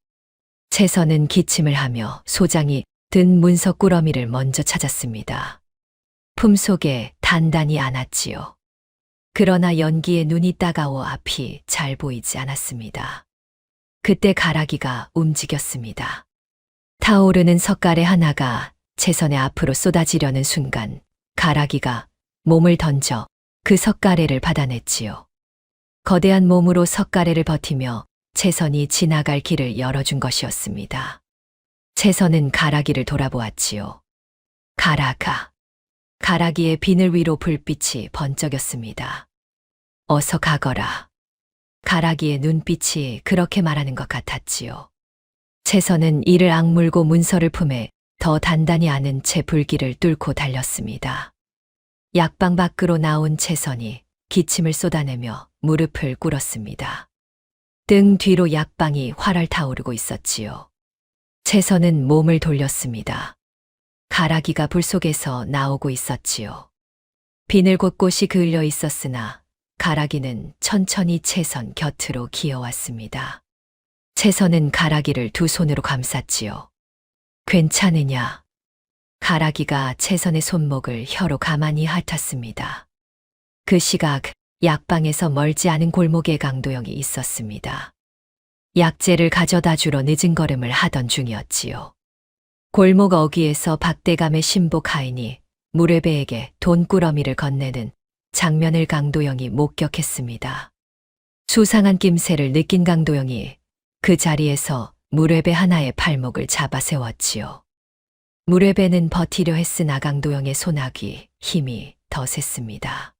채선은 기침을 하며 소장이 든 문서 꾸러미를 먼저 찾았습니다. 품속에 단단히 안았지요. 그러나 연기에 눈이 따가워 앞이 잘 보이지 않았습니다. 그때 가라기가 움직였습니다. 타오르는 석가래 하나가 채선의 앞으로 쏟아지려는 순간 가라기가 몸을 던져 그 석가래를 받아냈지요. 거대한 몸으로 석가래를 버티며 채선이 지나갈 길을 열어준 것이었습니다. 채선은 가라기를 돌아보았지요. 가라기의 비늘 위로 불빛이 번쩍였습니다. 어서 가거라. 가라기의 눈빛이 그렇게 말하는 것 같았지요. 채선은 이를 악물고 문서를 품에 더 단단히 안은 채 불길을 뚫고 달렸습니다. 약방 밖으로 나온 채선이 기침을 쏟아내며 무릎을 꿇었습니다. 등 뒤로 약방이 활활 타오르고 있었지요. 채선은 몸을 돌렸습니다. 가라기가 불 속에서 나오고 있었지요. 비늘 곳곳이 그을려 있었으나 가라기는 천천히 채선 곁으로 기어왔습니다. 채선은 가라기를 두 손으로 감쌌지요. 괜찮으냐? 가라기가 채선의 손목을 혀로 가만히 핥았습니다. 그 시각 약방에서 멀지 않은 골목에 강도영이 있었습니다. 약재를 가져다 주러 늦은 걸음을 하던 중이었지요. 골목 어귀에서 박대감의 신복 하인이 무례배에게 돈꾸러미를 건네는 장면을 강도영이 목격했습니다. 수상한 낌새를 느낀 강도영이 그 자리에서 무례배 하나의 팔목을 잡아 세웠지요. 무례배는 버티려 했으나 강도영의 손아귀 힘이 더 셌습니다.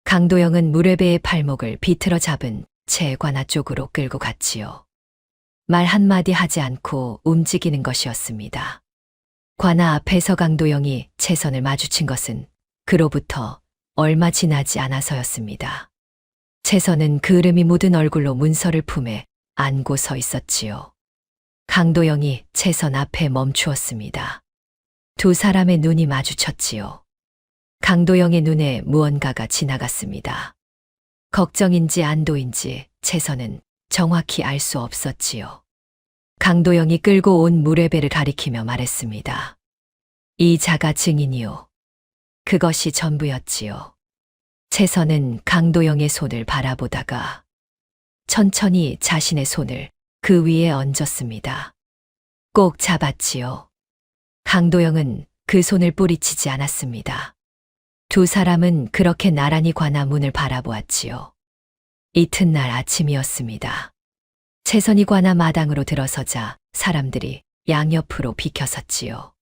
강도영은 무례배의 팔목을 비틀어 잡은 채 관아 쪽으로 끌고 갔지요. 말 한마디 하지 않고 움직이는 것이었습니다. 관아 앞에서 강도영이 채선을 마주친 것은 그로부터 얼마 지나지 않아서였습니다. 채선은 그름이 묻은 얼굴로 문서를 품에 안고 서 있었지요. 강도영이 채선 앞에 멈추었습니다. 두 사람의 눈이 마주쳤지요. 강도영의 눈에 무언가가 지나갔습니다. 걱정인지 안도인지 채선은 정확히 알 수 없었지요. 강도영이 끌고 온 무례배를 가리키며 말했습니다. 이 자가 증인이요. 그것이 전부였지요. 채선은 강도영의 손을 바라보다가 천천히 자신의 손을 그 위에 얹었습니다. 꼭 잡았지요. 강도영은 그 손을 뿌리치지 않았습니다. 두 사람은 그렇게 나란히 관아 문을 바라보았지요. 이튿날 아침이었습니다. 채선이 관아 마당으로 들어서자 사람들이 양옆으로 비켜섰지요.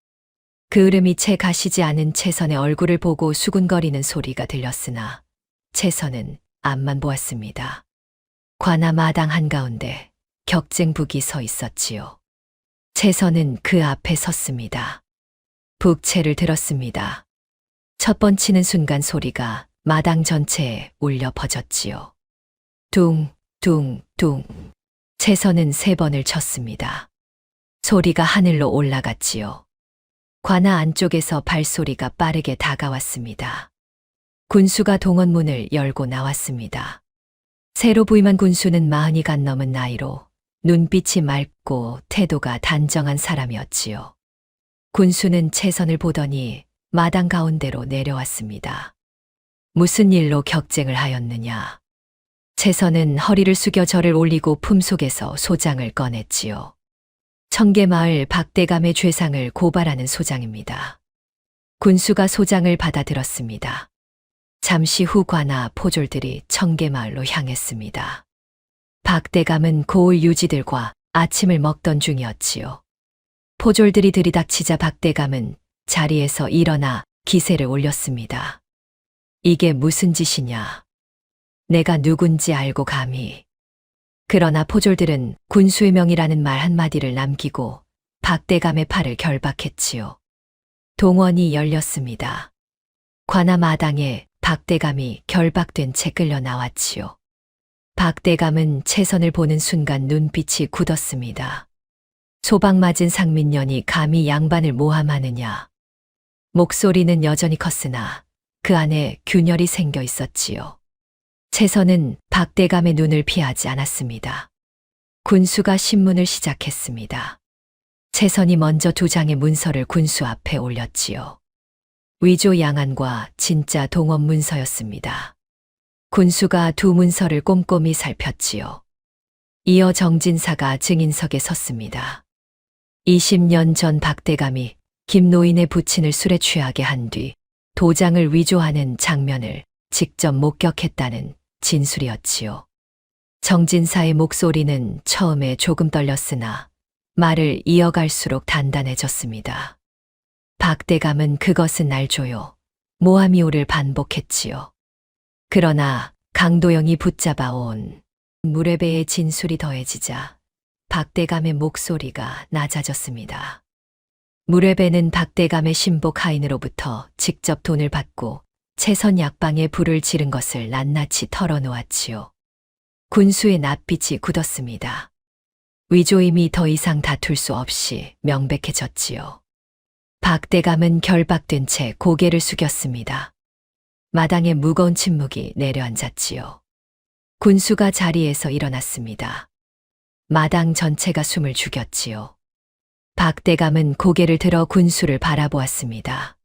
그을음이 채 가시지 않은 채선의 얼굴을 보고 수군거리는 소리가 들렸으나 채선은 앞만 보았습니다. 관아 마당 한가운데 격쟁북이 서 있었지요. 채선은 그 앞에 섰습니다. 북채를 들었습니다. 첫 번 치는 순간 소리가 마당 전체에 울려 퍼졌지요. 둥, 둥, 둥. 채선은 3번을 쳤습니다. 소리가 하늘로 올라갔지요. 관아 안쪽에서 발소리가 빠르게 다가왔습니다. 군수가 동원문을 열고 나왔습니다. 새로 부임한 군수는 40이 간 넘은 나이로 눈빛이 맑고 태도가 단정한 사람이었지요. 군수는 채선을 보더니 마당 가운데로 내려왔습니다. 무슨 일로 격쟁을 하였느냐? 채선은 허리를 숙여 절을 올리고 품속에서 소장을 꺼냈지요. 청계마을 박대감의 죄상을 고발하는 소장입니다. 군수가 소장을 받아들었습니다. 잠시 후 관아 포졸들이 청계마을로 향했습니다. 박대감은 고을 유지들과 아침을 먹던 중이었지요. 포졸들이 들이닥치자 박대감은 자리에서 일어나 기세를 올렸습니다. 이게 무슨 짓이냐? 내가 누군지 알고 감히. 그러나 포졸들은 군수의 명이라는 말 한마디를 남기고 박대감의 팔을 결박했지요. 동원이 열렸습니다. 관아 마당에 박대감이 결박된 채 끌려 나왔지요. 박대감은 채선을 보는 순간 눈빛이 굳었습니다. 소방 맞은 상민년이 감히 양반을 모함하느냐. 목소리는 여전히 컸으나 그 안에 균열이 생겨 있었지요. 채선은 박대감의 눈을 피하지 않았습니다. 군수가 신문을 시작했습니다. 채선이 먼저 두 장의 문서를 군수 앞에 올렸지요. 위조 양안과 진짜 동원 문서였습니다. 군수가 두 문서를 꼼꼼히 살폈지요. 이어 정진사가 증인석에 섰습니다. 20년 전 박대감이 김노인의 부친을 술에 취하게 한 뒤 도장을 위조하는 장면을 직접 목격했다는 진술이었지요. 정진사의 목소리는 처음에 조금 떨렸으나 말을 이어갈수록 단단해졌습니다. 박대감은 그것은 알죠요. 모함이오를 반복했지요. 그러나 강도영이 붙잡아 온 무례배의 진술이 더해지자 박대감의 목소리가 낮아졌습니다. 무례배는 박대감의 신복 하인으로부터 직접 돈을 받고 채선 약방에 불을 지른 것을 낱낱이 털어놓았지요. 군수의 낯빛이 굳었습니다. 위조임이 더 이상 다툴 수 없이 명백해졌지요. 박대감은 결박된 채 고개를 숙였습니다. 마당에 무거운 침묵이 내려앉았지요. 군수가 자리에서 일어났습니다. 마당 전체가 숨을 죽였지요. 박대감은 고개를 들어 군수를 바라보았습니다.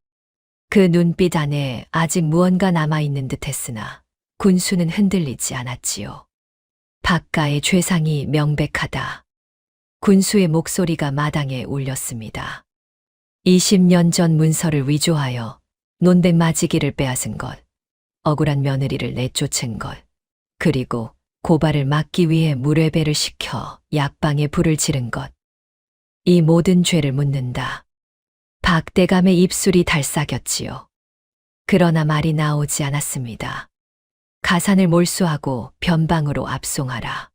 그 눈빛 안에 아직 무언가 남아있는 듯 했으나 군수는 흔들리지 않았지요. 박가의 죄상이 명백하다. 군수의 목소리가 마당에 울렸습니다. 20년 전 문서를 위조하여 논백 마지기를 빼앗은 것, 억울한 며느리를 내쫓은 것, 그리고 고발을 막기 위해 무례배를 시켜 약방에 불을 지른 것. 이 모든 죄를 묻는다. 박대감의 입술이 달싹였지요. 그러나 말이 나오지 않았습니다. 가산을 몰수하고 변방으로 압송하라.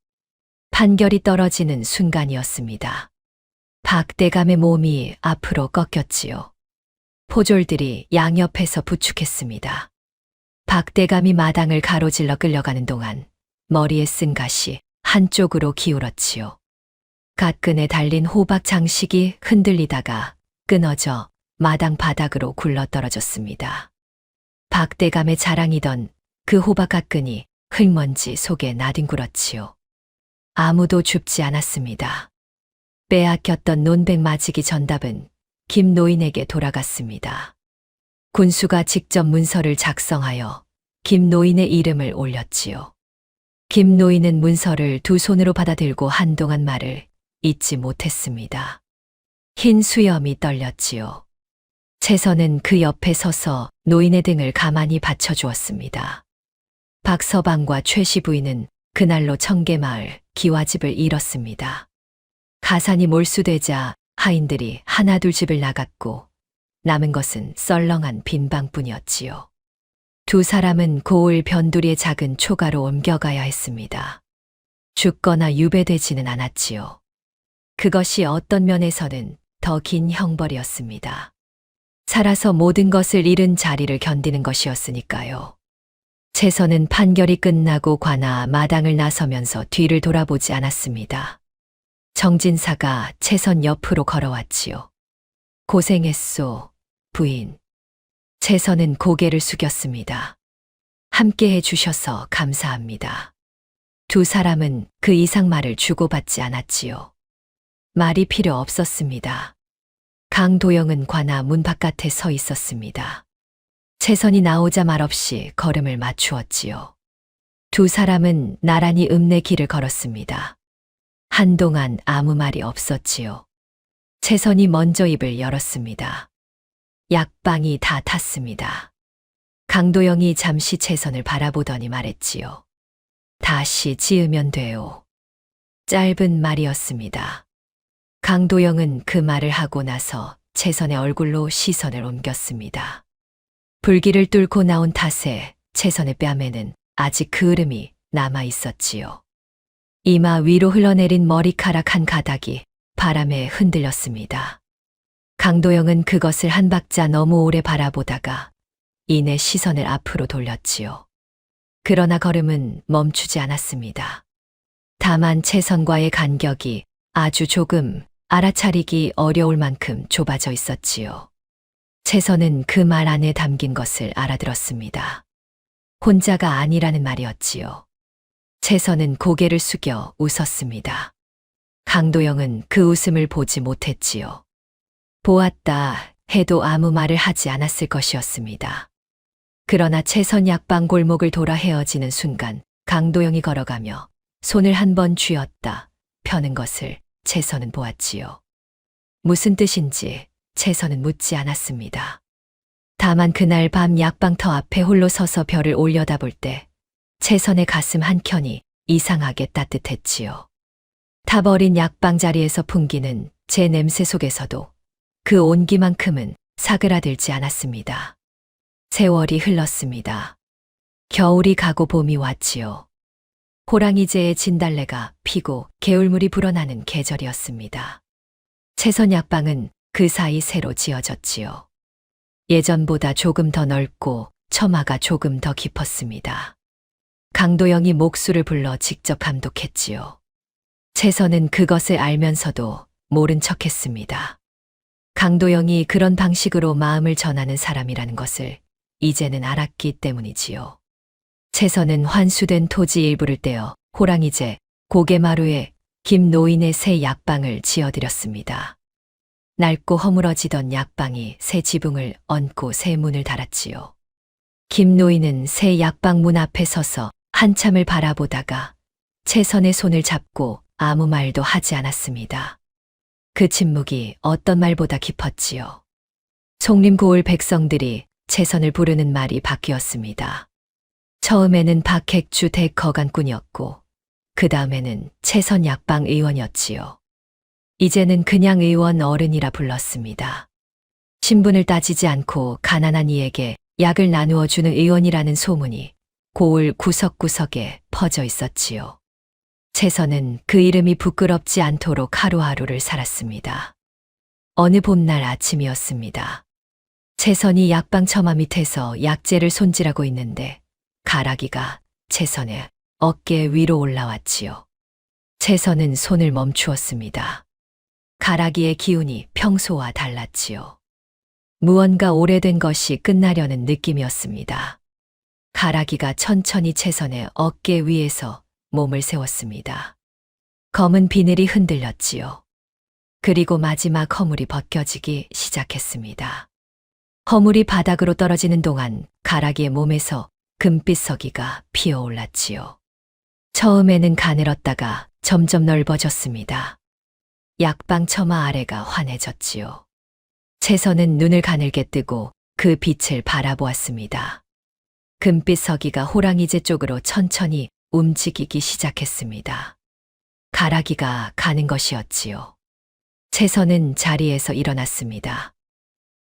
판결이 떨어지는 순간이었습니다. 박대감의 몸이 앞으로 꺾였지요. 포졸들이 양옆에서 부축했습니다. 박대감이 마당을 가로질러 끌려가는 동안 머리에 쓴 갓이 한쪽으로 기울었지요. 갓끈에 달린 호박 장식이 흔들리다가 끊어져 마당 바닥으로 굴러떨어졌습니다. 박대감의 자랑이던 그 호박 갓끈이 흙먼지 속에 나뒹굴었지요. 아무도 줍지 않았습니다. 빼앗겼던 논백 마지기 전답은 김노인에게 돌아갔습니다. 군수가 직접 문서를 작성하여 김노인의 이름을 올렸지요. 김노인은 문서를 두 손으로 받아들고 한동안 말을 잊지 못했습니다. 흰 수염이 떨렸지요. 채선은 그 옆에 서서 노인의 등을 가만히 받쳐주었습니다. 박서방과 최씨 부인은 그날로 청계마을 기와집을 잃었습니다. 가산이 몰수되자 하인들이 하나둘 집을 나갔고 남은 것은 썰렁한 빈방뿐이었지요. 두 사람은 고을 변두리의 작은 초가로 옮겨가야 했습니다. 죽거나 유배되지는 않았지요. 그것이 어떤 면에서는 더 긴 형벌이었습니다. 살아서 모든 것을 잃은 자리를 견디는 것이었으니까요. 채선은 판결이 끝나고 관아 마당을 나서면서 뒤를 돌아보지 않았습니다. 정진사가 채선 옆으로 걸어왔지요. 고생했소, 부인. 채선은 고개를 숙였습니다. 함께 해주셔서 감사합니다. 두 사람은 그 이상 말을 주고받지 않았지요. 말이 필요 없었습니다. 강도영은 관아 문 바깥에 서 있었습니다. 채선이 나오자 말없이 걸음을 맞추었지요. 두 사람은 나란히 읍내 길을 걸었습니다. 한동안 아무 말이 없었지요. 채선이 먼저 입을 열었습니다. 약방이 다 탔습니다. 강도영이 잠시 채선을 바라보더니 말했지요. 다시 지으면 돼요. 짧은 말이었습니다. 강도영은 그 말을 하고 나서 채선의 얼굴로 시선을 옮겼습니다. 불길을 뚫고 나온 탓에 채선의 뺨에는 아직 그을음이 남아 있었지요. 이마 위로 흘러내린 머리카락 한 가닥이 바람에 흔들렸습니다. 강도영은 그것을 한 박자 너무 오래 바라보다가 이내 시선을 앞으로 돌렸지요. 그러나 걸음은 멈추지 않았습니다. 다만 채선과의 간격이 아주 조금 알아차리기 어려울 만큼 좁아져 있었지요. 채선은 그 말 안에 담긴 것을 알아들었습니다. 혼자가 아니라는 말이었지요. 채선은 고개를 숙여 웃었습니다. 강도영은 그 웃음을 보지 못했지요. 보았다 해도 아무 말을 하지 않았을 것이었습니다. 그러나 채선 약방 골목을 돌아 헤어지는 순간 강도영이 걸어가며 손을 한 번 쥐었다 펴는 것을 채선은 보았지요. 무슨 뜻인지 채선은 묻지 않았습니다. 다만 그날 밤 약방터 앞에 홀로 서서 별을 올려다볼 때 채선의 가슴 한켠이 이상하게 따뜻했지요. 타버린 약방 자리에서 풍기는 제 냄새 속에서도 그 온기만큼은 사그라들지 않았습니다. 세월이 흘렀습니다. 겨울이 가고 봄이 왔지요. 호랑이제의 진달래가 피고 개울물이 불어나는 계절이었습니다. 채선 약방은 그 사이 새로 지어졌지요. 예전보다 조금 더 넓고 처마가 조금 더 깊었습니다. 강도영이 목수를 불러 직접 감독했지요. 채선은 그것을 알면서도 모른 척했습니다. 강도영이 그런 방식으로 마음을 전하는 사람이라는 것을 이제는 알았기 때문이지요. 채선은 환수된 토지 일부를 떼어 호랑이제 고개마루에 김노인의 새 약방을 지어드렸습니다. 낡고 허물어지던 약방이 새 지붕을 얹고 새 문을 달았지요. 김노인은 새 약방 문 앞에 서서 한참을 바라보다가 채선의 손을 잡고 아무 말도 하지 않았습니다. 그 침묵이 어떤 말보다 깊었지요. 송림고을 백성들이 채선을 부르는 말이 바뀌었습니다. 처음에는 박핵주 대거간꾼이었고 그 다음에는 채선 약방 의원이었지요. 이제는 그냥 의원 어른이라 불렀습니다. 신분을 따지지 않고 가난한 이에게 약을 나누어 주는 의원이라는 소문이 고을 구석구석에 퍼져 있었지요. 채선은 그 이름이 부끄럽지 않도록 하루하루를 살았습니다. 어느 봄날 아침이었습니다. 채선이 약방 처마 밑에서 약재를 손질하고 있는데 가락이가 채선의 어깨 위로 올라왔지요. 채선은 손을 멈추었습니다. 가락이의 기운이 평소와 달랐지요. 무언가 오래된 것이 끝나려는 느낌이었습니다. 가락이가 천천히 채선의 어깨 위에서 몸을 세웠습니다. 검은 비늘이 흔들렸지요. 그리고 마지막 허물이 벗겨지기 시작했습니다. 허물이 바닥으로 떨어지는 동안 가락이의 몸에서 금빛 서기가 피어올랐지요. 처음에는 가늘었다가 점점 넓어졌습니다. 약방 처마 아래가 환해졌지요. 채선은 눈을 가늘게 뜨고 그 빛을 바라보았습니다. 금빛 서기가 호랑이제 쪽으로 천천히 움직이기 시작했습니다. 가락이가 가는 것이었지요. 채선은 자리에서 일어났습니다.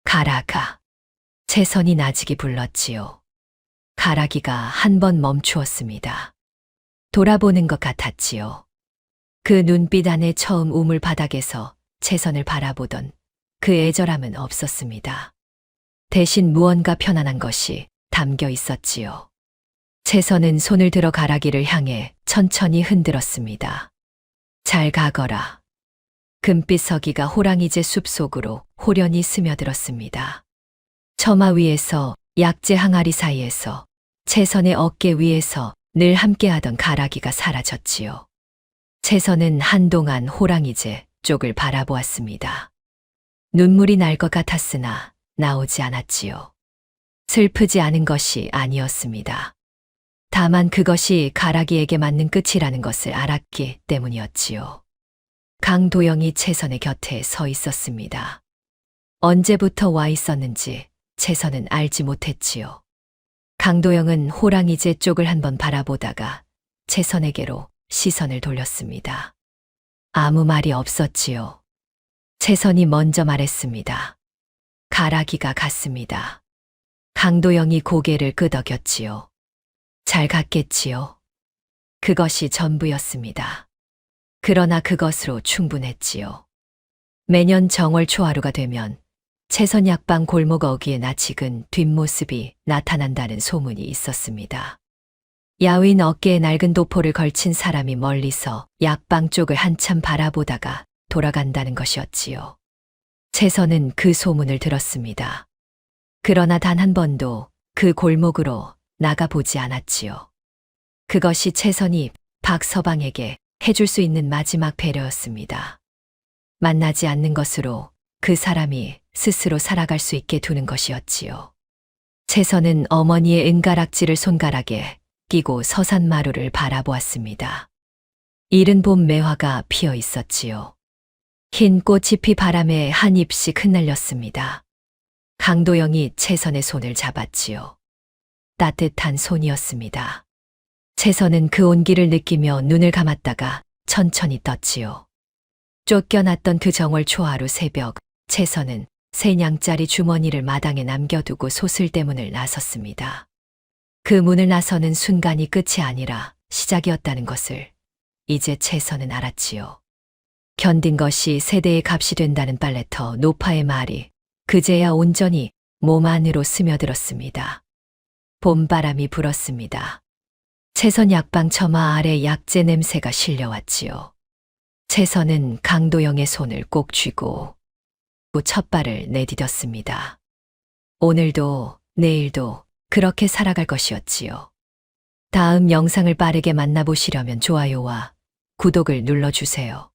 가라가. 채선이 나직이 불렀지요. 가락이가 한 번 멈추었습니다. 돌아보는 것 같았지요. 그 눈빛 안에 처음 우물 바닥에서 채선을 바라보던 그 애절함은 없었습니다. 대신 무언가 편안한 것이 담겨 있었지요. 채선은 손을 들어 가락이를 향해 천천히 흔들었습니다. 잘 가거라. 금빛 서기가 호랑이제 숲 속으로 호련히 스며들었습니다. 처마 위에서 약재 항아리 사이에서 채선의 어깨 위에서 늘 함께하던 가락이가 사라졌지요. 채선은 한동안 호랑이제 쪽을 바라보았습니다. 눈물이 날 것 같았으나 나오지 않았지요. 슬프지 않은 것이 아니었습니다. 다만 그것이 가락이에게 맞는 끝이라는 것을 알았기 때문이었지요. 강도영이 채선의 곁에 서 있었습니다. 언제부터 와 있었는지 채선은 알지 못했지요. 강도영은 호랑이제 쪽을 한번 바라보다가 채선에게로 시선을 돌렸습니다. 아무 말이 없었지요. 채선이 먼저 말했습니다. 가락이가 갔습니다. 강도영이 고개를 끄덕였지요. 잘 갔겠지요. 그것이 전부였습니다. 그러나 그것으로 충분했지요. 매년 정월 초하루가 되면 채선 약방 골목 어귀에 낯익은 뒷모습이 나타난다는 소문이 있었습니다. 야윈 어깨에 낡은 도포를 걸친 사람이 멀리서 약방 쪽을 한참 바라보다가 돌아간다는 것이었지요. 채선은 그 소문을 들었습니다. 그러나 단 한 번도 그 골목으로 나가보지 않았지요. 그것이 채선이 박서방에게 해줄 수 있는 마지막 배려였습니다. 만나지 않는 것으로 그 사람이 스스로 살아갈 수 있게 두는 것이었지요. 채선은 어머니의 은가락지를 손가락에 끼고 서산마루를 바라보았습니다. 이른 봄 매화가 피어 있었지요. 흰 꽃이 피 바람에 한 잎씩 흩날렸습니다. 강도영이 채선의 손을 잡았지요. 따뜻한 손이었습니다. 채선은 그 온기를 느끼며 눈을 감았다가 천천히 떴지요. 쫓겨났던 그 정월 초하루 새벽, 채선은 3냥짜리 주머니를 마당에 남겨두고 소슬대문을 나섰습니다. 그 문을 나서는 순간이 끝이 아니라 시작이었다는 것을 이제 채선은 알았지요. 견딘 것이 세대의 값이 된다는 빨래터 노파의 말이 그제야 온전히 몸 안으로 스며들었습니다. 봄바람이 불었습니다. 채선 약방 처마 아래 약재 냄새가 실려왔지요. 채선은 강도영의 손을 꼭 쥐고 첫 발을 내디뎠습니다. 오늘도 내일도 그렇게 살아갈 것이었지요. 다음 영상을 빠르게 만나보시려면 좋아요와 구독을 눌러주세요.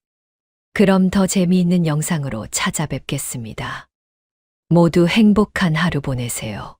그럼 더 재미있는 영상으로 찾아뵙겠습니다. 모두 행복한 하루 보내세요.